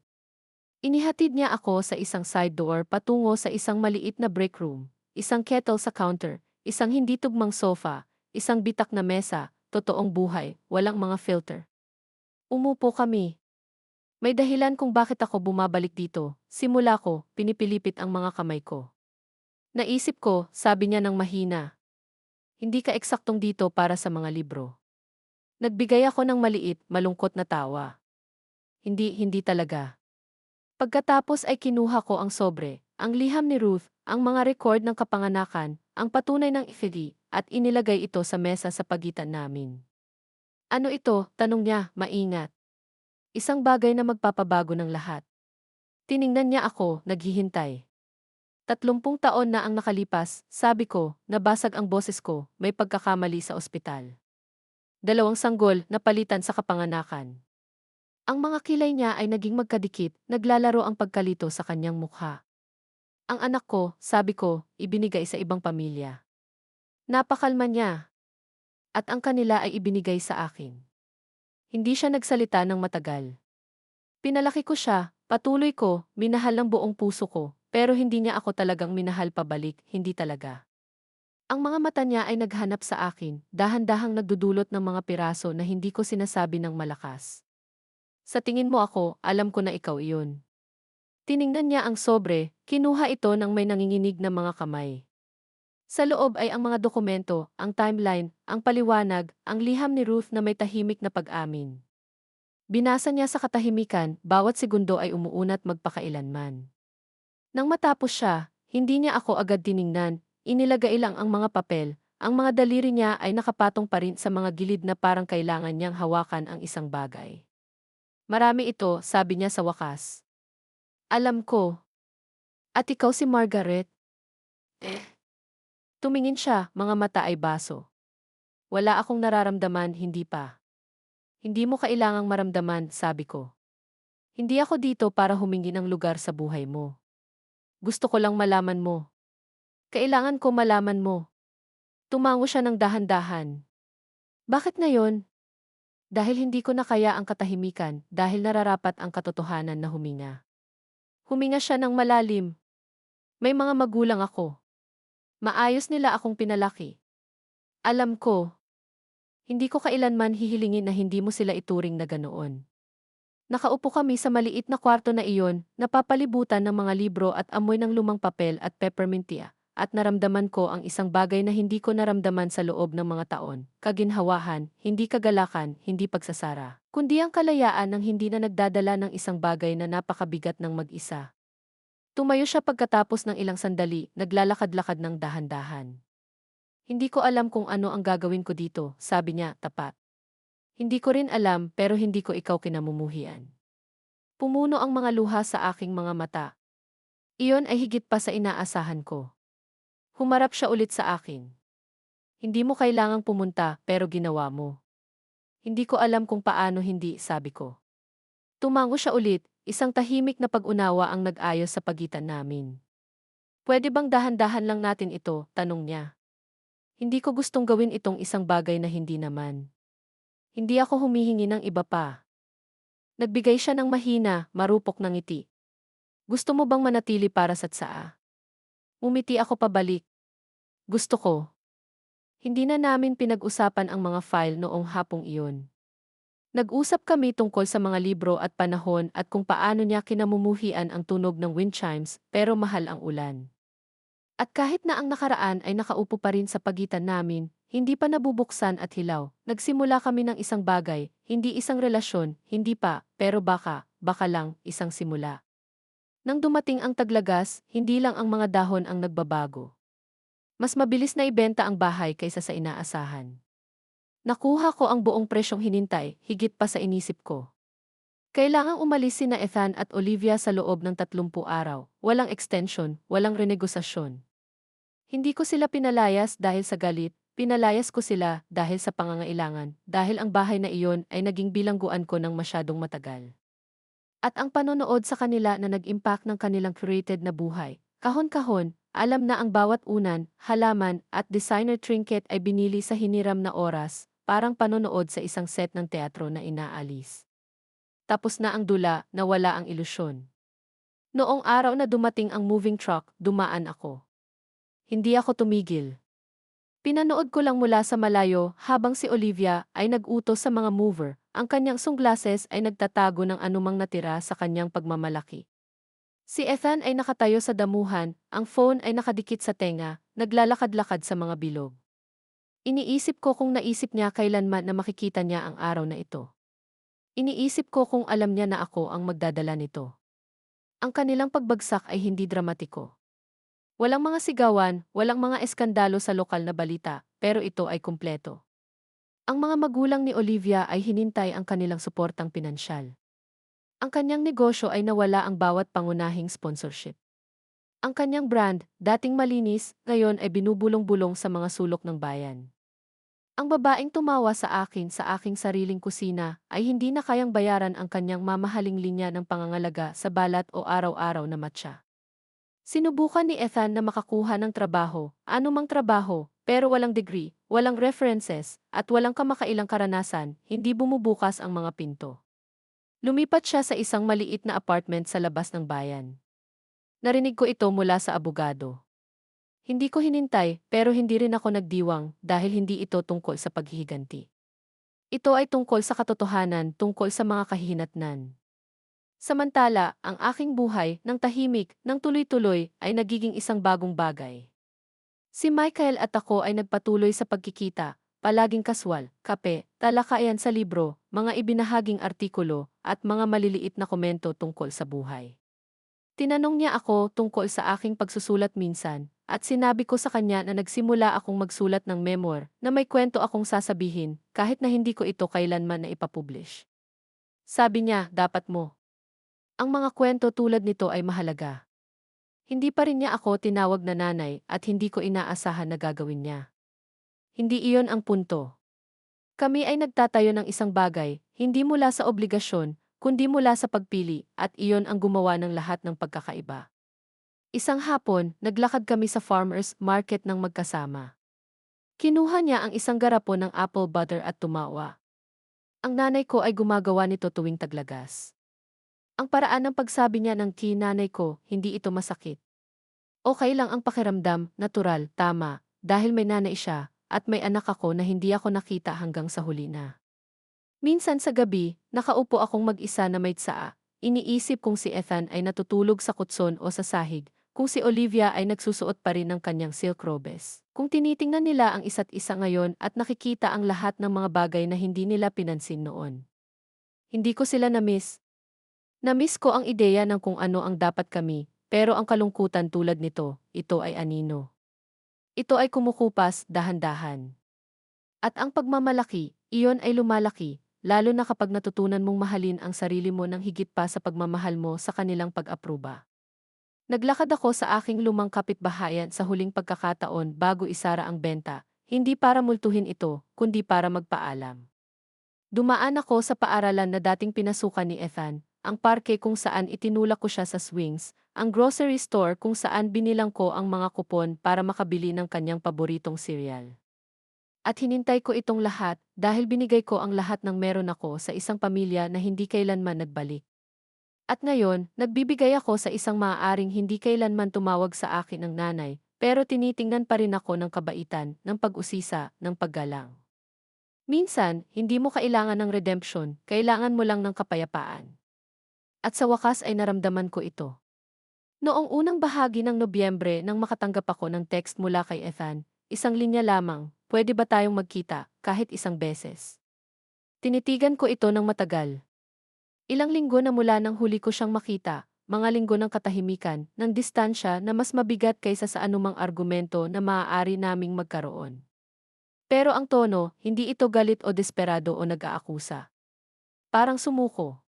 Inihatid niya ako sa isang side door patungo sa isang maliit na break room, isang kettle sa counter, isang hindi tugmang sofa, isang bitak na mesa, totoong buhay, walang mga filter. Umupo kami. May dahilan kung bakit ako bumabalik dito. Simula ko, pinipilipit ang mga kamay ko. Naisip ko, sabi niya ng mahina. Hindi ka eksaktong dito para sa mga libro. Nagbigay ako ng maliit, malungkot na tawa. Hindi talaga. Pagkatapos ay kinuha ko ang sobre, ang liham ni Ruth, ang mga record ng kapanganakan, ang patunay ng FD, at inilagay ito sa mesa sa pagitan namin. Ano ito? Tanong niya, maingat. Isang bagay na magpapabago ng lahat. Tiningnan niya ako, naghihintay. 30 taon na ang nakalipas, sabi ko, nabasag ang boses ko, may pagkakamali sa ospital. 2 sanggol na palitan sa kapanganakan. Ang mga kilay niya ay naging magkadikit, naglalaro ang pagkalito sa kanyang mukha. Ang anak ko, sabi ko, ibinigay sa ibang pamilya. Napakalma niya. At ang kanila ay ibinigay sa akin. Hindi siya nagsalita ng matagal. Pinalaki ko siya, patuloy ko, minahal ng buong puso ko, pero hindi niya ako talagang minahal pabalik, hindi talaga. Ang mga mata niya ay naghanap sa akin, dahan-dahang nagdudulot ng mga piraso na hindi ko sinasabi ng malakas. Sa tingin mo ako, alam ko na ikaw iyon. Tiningnan niya ang sobre, kinuha ito ng may nanginginig na mga kamay. Sa loob ay ang mga dokumento, ang timeline, ang paliwanag, ang liham ni Ruth na may tahimik na pag-amin. Binasa niya sa katahimikan, bawat segundo ay umuunat magpakailanman. Nang matapos siya, hindi niya ako agad tiningnan, inilagay lang ang mga papel, ang mga daliri niya ay nakapatong pa rin sa mga gilid na parang kailangan niyang hawakan ang isang bagay. Marami ito, sabi niya sa wakas. Alam ko. At ikaw si Margaret? Tumingin siya, mga mata ay baso. Wala akong nararamdaman, hindi pa. Hindi mo kailangang maramdaman, sabi ko. Hindi ako dito para humingi ng lugar sa buhay mo. Gusto ko lang malaman mo. Kailangan ko malaman mo. Tumango siya ng dahan-dahan. Bakit ngayon? Dahil hindi ko na kaya ang katahimikan, dahil nararapat ang katotohanan na huminga. Huminga siya ng malalim. May mga magulang ako. Maayos nila akong pinalaki. Alam ko. Hindi ko kailanman hihilingin na hindi mo sila ituring na ganoon. Nakaupo kami sa maliit na kwarto na iyon, napapalibutan ng mga libro at amoy ng lumang papel at peppermintia, at naramdaman ko ang isang bagay na hindi ko naramdaman sa loob ng mga taon, kaginhawahan, hindi kagalakan, hindi pagsasara, kundi ang kalayaan ng hindi na nagdadala ng isang bagay na napakabigat ng mag-isa. Tumayo siya pagkatapos ng ilang sandali, naglalakad-lakad ng dahan-dahan. Hindi ko alam kung ano ang gagawin ko dito, sabi niya, tapat. Hindi ko rin alam pero hindi ko ikaw kinamumuhian. Pumuno ang mga luha sa aking mga mata. Iyon ay higit pa sa inaasahan ko. Humarap siya ulit sa akin. Hindi mo kailangang pumunta pero ginawa mo. Hindi ko alam kung paano hindi, sabi ko. Tumango siya ulit, isang tahimik na pag-unawa ang nag-ayos sa pagitan namin. Pwede bang dahan-dahan lang natin ito, tanong niya. Hindi ko gustong gawin itong isang bagay na hindi naman. Hindi ako humihingi ng iba pa. Nagbigay siya ng mahina, marupok na ngiti. Gusto mo bang manatili para sa tsaa? Umiti ako pabalik. Gusto ko. Hindi na namin pinag-usapan ang mga file noong hapong iyon. Nag-usap kami tungkol sa mga libro at panahon at kung paano niya kinamumuhian ang tunog ng wind chimes pero mahal ang ulan. At kahit na ang nakaraan ay nakaupo pa rin sa pagitan namin, hindi pa nabubuksan at hilaw, nagsimula kami ng isang bagay, hindi isang relasyon, hindi pa, pero baka lang, isang simula. Nang dumating ang taglagas, hindi lang ang mga dahon ang nagbabago. Mas mabilis na ibenta ang bahay kaysa sa inaasahan. Nakuha ko ang buong presyong hinintay, higit pa sa inisip ko. Kailangang umalis sina Ethan at Olivia sa loob ng 30 araw, walang extension, walang renegosasyon. Hindi ko sila pinalayas dahil sa galit, pinalayas ko sila dahil sa pangangailangan, dahil ang bahay na iyon ay naging bilangguan ko ng masyadong matagal. At ang panonood sa kanila na nag-impact ng kanilang curated na buhay. Kahon-kahon, alam na ang bawat unan, halaman, at designer trinket ay binili sa hiniram na oras, parang panonood sa isang set ng teatro na inaalis. Tapos na ang dula, nawala ang ilusyon. Noong araw na dumating ang moving truck, dumaan ako. Hindi ako tumigil. Pinanood ko lang mula sa malayo habang si Olivia ay nag-utos sa mga mover. Ang kanyang sunglasses ay nagtatago ng anumang natira sa kanyang pagmamalaki. Si Ethan ay nakatayo sa damuhan, ang phone ay nakadikit sa tenga, naglalakad-lakad sa mga bilog. Iniisip ko kung naisip niya kailanman na makikita niya ang araw na ito. Iniisip ko kung alam niya na ako ang magdadala nito. Ang kanilang pagbagsak ay hindi dramatiko. Walang mga sigawan, walang mga eskandalo sa lokal na balita, pero ito ay kumpleto. Ang mga magulang ni Olivia ay hinintay ang kanilang suportang pinansyal. Ang kanyang negosyo ay nawala ang bawat pangunahing sponsorship. Ang kanyang brand, dating malinis, ngayon ay binubulong-bulong sa mga sulok ng bayan. Ang babaeng tumawa sa akin sa aking sariling kusina ay hindi na kayang bayaran ang kanyang mamahaling linya ng pangangalaga sa balat o araw-araw na matcha. Sinubukan ni Ethan na makakuha ng trabaho, anumang trabaho, pero walang degree, walang references, at walang kamakailang karanasan, hindi bumubukas ang mga pinto. Lumipat siya sa isang maliit na apartment sa labas ng bayan. Narinig ko ito mula sa abogado. Hindi ko hinintay, pero hindi rin ako nagdiwang dahil hindi ito tungkol sa paghihiganti. Ito ay tungkol sa katotohanan, tungkol sa mga kahihinatnan. Samantala, ang aking buhay, ng tahimik, ng tuloy-tuloy, ay nagiging isang bagong bagay. Si Michael at ako ay nagpatuloy sa pagkikita, palaging kaswal, kape, talakayan sa libro, mga ibinahaging artikulo, at mga maliliit na komento tungkol sa buhay. Tinanong niya ako tungkol sa aking pagsusulat minsan, at sinabi ko sa kanya na nagsimula akong magsulat ng memoir na may kwento akong sasabihin kahit na hindi ko ito kailanman na ipapublish. Sabi niya, dapat mo. Ang mga kwento tulad nito ay mahalaga. Hindi pa rin niya ako tinawag na nanay at hindi ko inaasahan na gagawin niya. Hindi iyon ang punto. Kami ay nagtatayo ng isang bagay, hindi mula sa obligasyon, kundi mula sa pagpili, at iyon ang gumawa ng lahat ng pagkakaiba. Isang hapon, naglakad kami sa farmers market ng magkasama. Kinuha niya ang isang garapon ng apple butter at tumawa. Ang nanay ko ay gumagawa nito tuwing taglagas. Ang paraan ng pagsabi niya ng nanay ko, hindi ito masakit. Okay lang ang pakiramdam, natural, tama, dahil may nanay siya, at may anak ako na hindi ako nakita hanggang sa huli na. Minsan sa gabi, nakaupo akong mag-isa na may tsaa, iniisip kung si Ethan ay natutulog sa kutson o sa sahig, kung si Olivia ay nagsusuot pa rin ng kanyang silk robes. Kung tinitingnan nila ang isa't isa ngayon at nakikita ang lahat ng mga bagay na hindi nila pinansin noon. Hindi ko sila na-miss. Na-miss ko ang ideya ng kung ano ang dapat kami, pero ang kalungkutan tulad nito, ito ay anino. Ito ay kumukupas dahan-dahan. At ang pagmamalaki, iyon ay lumalaki, lalo na kapag natutunan mong mahalin ang sarili mo ng higit pa sa pagmamahal mo sa kanilang pag-apruba. Naglakad ako sa aking lumang kapitbahayan sa huling pagkakataon bago isara ang benta, hindi para multuhin ito, kundi para magpaalam. Dumaan ako sa paaralan na dating pinasukan ni Ethan, ang parke kung saan itinulak ko siya sa swings, ang grocery store kung saan binilang ko ang mga kupon para makabili ng kanyang paboritong cereal. At hinintay ko itong lahat dahil binigay ko ang lahat ng meron ako sa isang pamilya na hindi kailanman nagbalik. At ngayon, nagbibigay ako sa isang maaaring hindi kailanman tumawag sa akin ng nanay, pero tinitingnan pa rin ako ng kabaitan, ng pag-usisa, ng paggalang. Minsan, hindi mo kailangan ng redemption, kailangan mo lang ng kapayapaan. At sa wakas ay naramdaman ko ito. Noong unang bahagi ng Nobyembre nang makatanggap ako ng text mula kay Ethan, isang linya lamang, pwede ba tayong magkita, kahit isang beses? Tinitigan ko ito ng matagal. Ilang linggo na mula nang huli ko siyang makita, mga linggo ng katahimikan, ng distansya na mas mabigat kaysa sa anumang argumento na maaari naming magkaroon. Pero ang tono, hindi ito galit o desperado o nag-aakusa. Parang sumuko.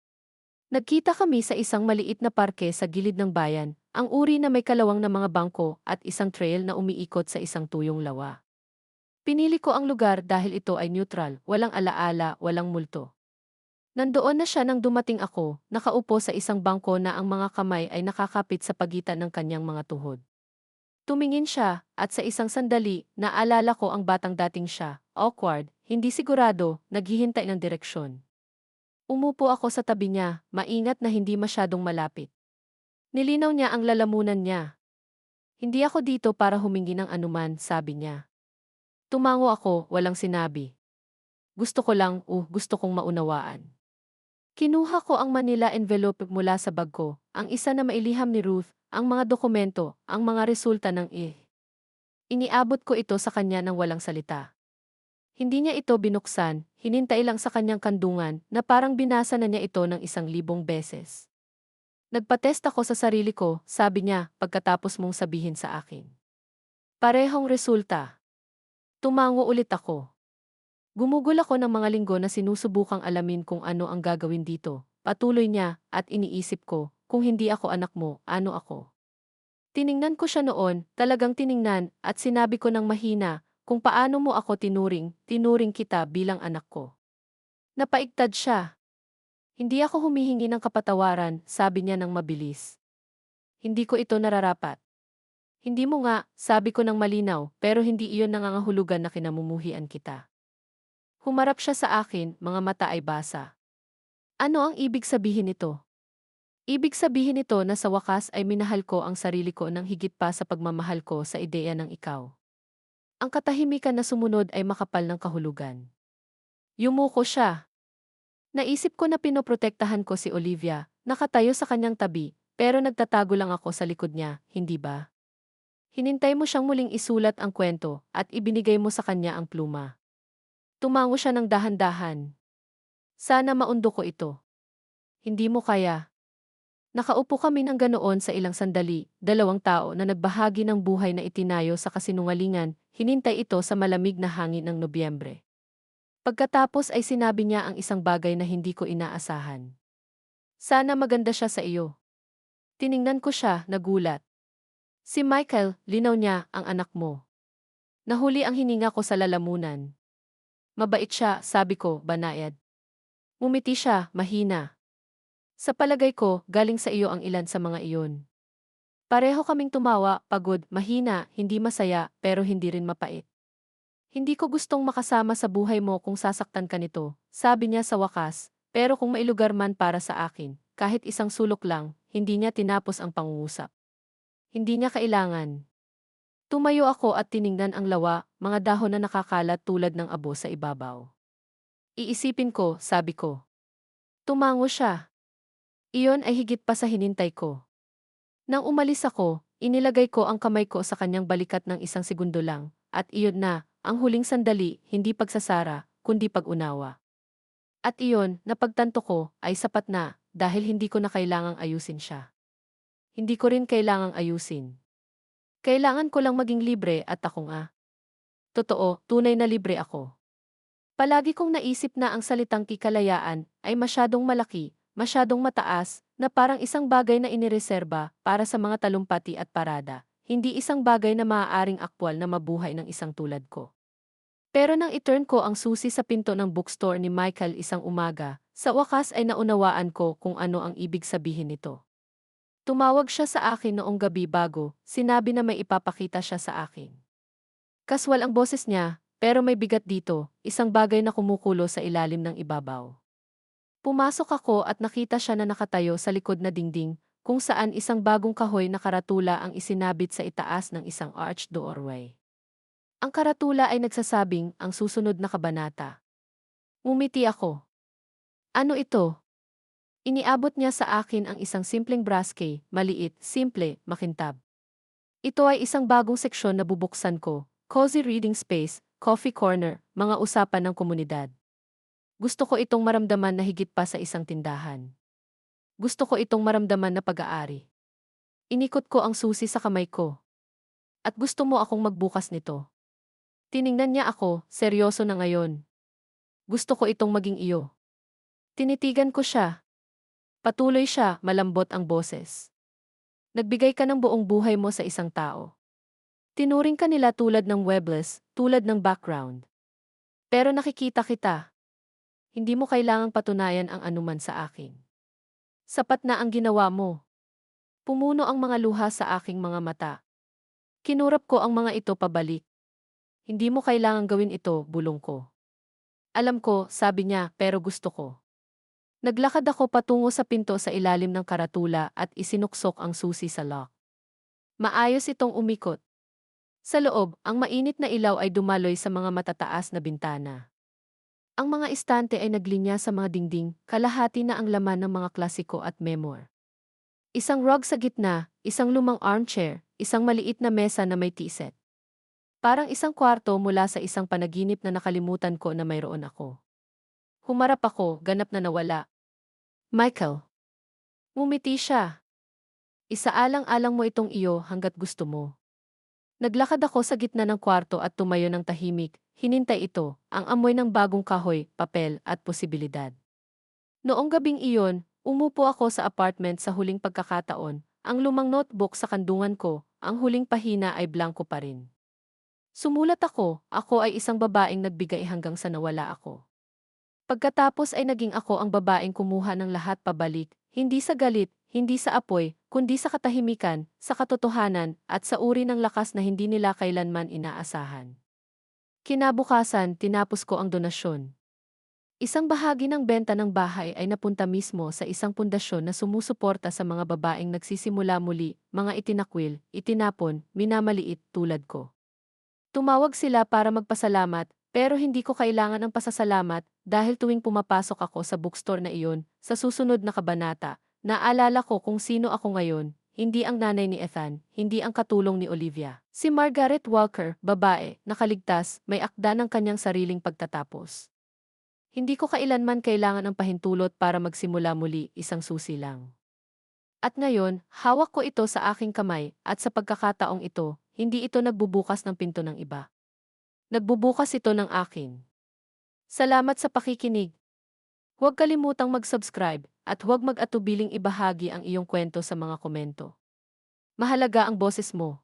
Nagkita kami sa isang maliit na parke sa gilid ng bayan, ang uri na may kalawang na mga bangko at isang trail na umiikot sa isang tuyong lawa. Pinili ko ang lugar dahil ito ay neutral, walang alaala, walang multo. Nandoon na siya nang dumating ako, nakaupo sa isang bangko na ang mga kamay ay nakakapit sa pagitan ng kanyang mga tuhod. Tumingin siya, at sa isang sandali, naalala ko ang batang dating siya, awkward, hindi sigurado, naghihintay ng direksyon. Umupo ako sa tabi niya, maingat na hindi masyadong malapit. Nilinaw niya ang lalamunan niya. Hindi ako dito para humingi ng anuman, sabi niya. Tumango ako, walang sinabi. Gusto ko lang, gusto kong maunawaan. Kinuha ko ang Manila envelope mula sa bag ko, ang isa na mailiham ni Ruth, ang mga dokumento, ang mga resulta ng Iniabot ko ito sa kanya ng walang salita. Hindi niya ito binuksan, hinintay lang sa kanyang kandungan na parang binasa na niya ito ng 1,000 beses. Nagpatest ako sa sarili ko, sabi niya, pagkatapos mong sabihin sa akin. Parehong resulta. Tumango ulit ako. Gumugol ako ng mga linggo na sinusubukang alamin kung ano ang gagawin dito. Patuloy niya, at iniisip ko, kung hindi ako anak mo, ano ako? Tiningnan ko siya noon, talagang tiningnan, at sinabi ko ng mahina, kung paano mo ako tinuring kita bilang anak ko. Napaigtad siya. Hindi ako humihingi ng kapatawaran, sabi niya ng mabilis. Hindi ko ito nararapat. Hindi mo nga, sabi ko ng malinaw, pero hindi iyon nangangahulugan na kinamumuhian kita. Humarap siya sa akin, mga mata ay basa. Ano ang ibig sabihin nito? Ibig sabihin nito na sa wakas ay minahal ko ang sarili ko ng higit pa sa pagmamahal ko sa ideya ng ikaw. Ang katahimikan na sumunod ay makapal ng kahulugan. Yumuko siya. Naisip ko na pinoprotektahan ko si Olivia, nakatayo sa kanyang tabi, pero nagtatago lang ako sa likod niya, hindi ba? Hinintay mo siyang muling isulat ang kwento at ibinigay mo sa kanya ang pluma. Tumango siya ng dahan-dahan. Sana maundo ko ito. Hindi mo kaya. Nakaupo kami ng ganoon sa ilang sandali, dalawang tao na nagbahagi ng buhay na itinayo sa kasinungalingan, hinintay ito sa malamig na hangin ng Nobyembre. Pagkatapos ay sinabi niya ang isang bagay na hindi ko inaasahan. Sana maganda siya sa iyo. Tiningnan ko siya, nagulat. Si Michael, linaw niya, ang anak mo. Nahuli ang hininga ko sa lalamunan. Mabait siya, sabi ko, banayad. Ngumiti siya, mahina. Sa palagay ko, galing sa iyo ang ilan sa mga iyon. Pareho kaming tumawa, pagod, mahina, hindi masaya, pero hindi rin mapait. Hindi ko gustong makasama sa buhay mo kung sasaktan ka nito, sabi niya sa wakas, pero kung mailugar man para sa akin, kahit isang sulok lang, hindi niya tinapos ang pangungusap. Hindi niya kailangan. Tumayo ako at tiningnan ang lawa, mga dahon na nakakalat tulad ng abo sa ibabaw. Iisipin ko, sabi ko. Tumango siya. Iyon ay higit pa sa hinintay ko. Nang umalis ako, inilagay ko ang kamay ko sa kanyang balikat ng isang segundo lang, at iyon na, ang huling sandali, hindi pagsasara, kundi pag-unawa. At iyon, napagtanto ko, ay sapat na, dahil hindi ko na kailangang ayusin siya. Hindi ko rin kailangang ayusin. Kailangan ko lang maging libre at ako nga. Totoo, tunay na libre ako. Palagi kong naisip na ang salitang kikalayaan ay masyadong malaki, masyadong mataas, na parang isang bagay na inireserba para sa mga talumpati at parada, hindi isang bagay na maaaring aktwal na mabuhay ng isang tulad ko. Pero nang i-turn ko ang susi sa pinto ng bookstore ni Michael isang umaga, sa wakas ay naunawaan ko kung ano ang ibig sabihin nito. Tumawag siya sa akin noong gabi bago, sinabi na may ipapakita siya sa akin. Kaswal ang boses niya, pero may bigat dito, isang bagay na kumukulo sa ilalim ng ibabaw. Pumasok ako at nakita siya na nakatayo sa likod na dingding, kung saan isang bagong kahoy na karatula ang isinabit sa itaas ng isang arched doorway. Ang karatula ay nagsasabing ang susunod na kabanata. Ngumiti ako. Ano ito? Iniabot niya sa akin ang isang simpleng brass key, maliit, simple, makintab. Ito ay isang bagong seksyon na bubuksan ko, cozy reading space, coffee corner, mga usapan ng komunidad. Gusto ko itong maramdaman na higit pa sa isang tindahan. Gusto ko itong maramdaman na pag-aari. Inikot ko ang susi sa kamay ko. At gusto mo akong magbukas nito. Tiningnan niya ako, seryoso na ngayon. Gusto ko itong maging iyo. Tinitigan ko siya. Patuloy siya, malambot ang boses. Nagbigay ka ng buong buhay mo sa isang tao. Tinuring ka nila tulad ng webless, tulad ng background. Pero nakikita kita. Hindi mo kailangang patunayan ang anuman sa akin. Sapat na ang ginawa mo. Pumuno ang mga luha sa aking mga mata. Kinurap ko ang mga ito pabalik. Hindi mo kailangang gawin ito, bulong ko. Alam ko, sabi niya, pero gusto ko. Naglakad ako patungo sa pinto sa ilalim ng karatula at isinuksok ang susi sa lock. Maayos itong umikot. Sa loob, ang mainit na ilaw ay dumaloy sa mga matataas na bintana. Ang mga istante ay naglinya sa mga dingding, kalahati na ang laman ng mga klasiko at memoir. Isang rug sa gitna, isang lumang armchair, isang maliit na mesa na may tea set. Parang isang kwarto mula sa isang panaginip na nakalimutan ko na mayroon ako. Humarap ako, ganap na nawala. Michael. Ngumiti siya. Isaalang-alang mo itong iyo hanggat gusto mo. Naglakad ako sa gitna ng kwarto at tumayo ng tahimik, hinintay ito, ang amoy ng bagong kahoy, papel, at posibilidad. Noong gabing iyon, umupo ako sa apartment sa huling pagkakataon, ang lumang notebook sa kandungan ko, ang huling pahina ay blanko pa rin. Sumulat ako ay isang babaeng nagbigay hanggang sa nawala ako. Pagkatapos ay naging ako ang babaeng kumuha ng lahat pabalik, hindi sa galit, hindi sa apoy, kundi sa katahimikan, sa katotohanan, at sa uri ng lakas na hindi nila kailanman inaasahan. Kinabukasan, tinapos ko ang donasyon. Isang bahagi ng benta ng bahay ay napunta mismo sa isang pundasyon na sumusuporta sa mga babaeng nagsisimula muli, mga itinakwil, itinapon, minamaliit tulad ko. Tumawag sila para magpasalamat, pero hindi ko kailangan ng pasasalamat dahil tuwing pumapasok ako sa bookstore na iyon, sa susunod na kabanata, naalala ko kung sino ako ngayon, hindi ang nanay ni Ethan, hindi ang katulong ni Olivia. Si Margaret Walker, babae, nakaligtas, may akda ng kanyang sariling pagtatapos. Hindi ko kailanman kailangan ng pahintulot para magsimula muli, isang susi lang. At ngayon, hawak ko ito sa aking kamay, at sa pagkakataong ito, hindi ito nagbubukas ng pinto ng iba. Nagbubukas ito ng akin. Salamat sa pakikinig. Huwag kalimutang mag-subscribe, at huwag mag-atubiling ibahagi ang iyong kwento sa mga komento. Mahalaga ang boses mo.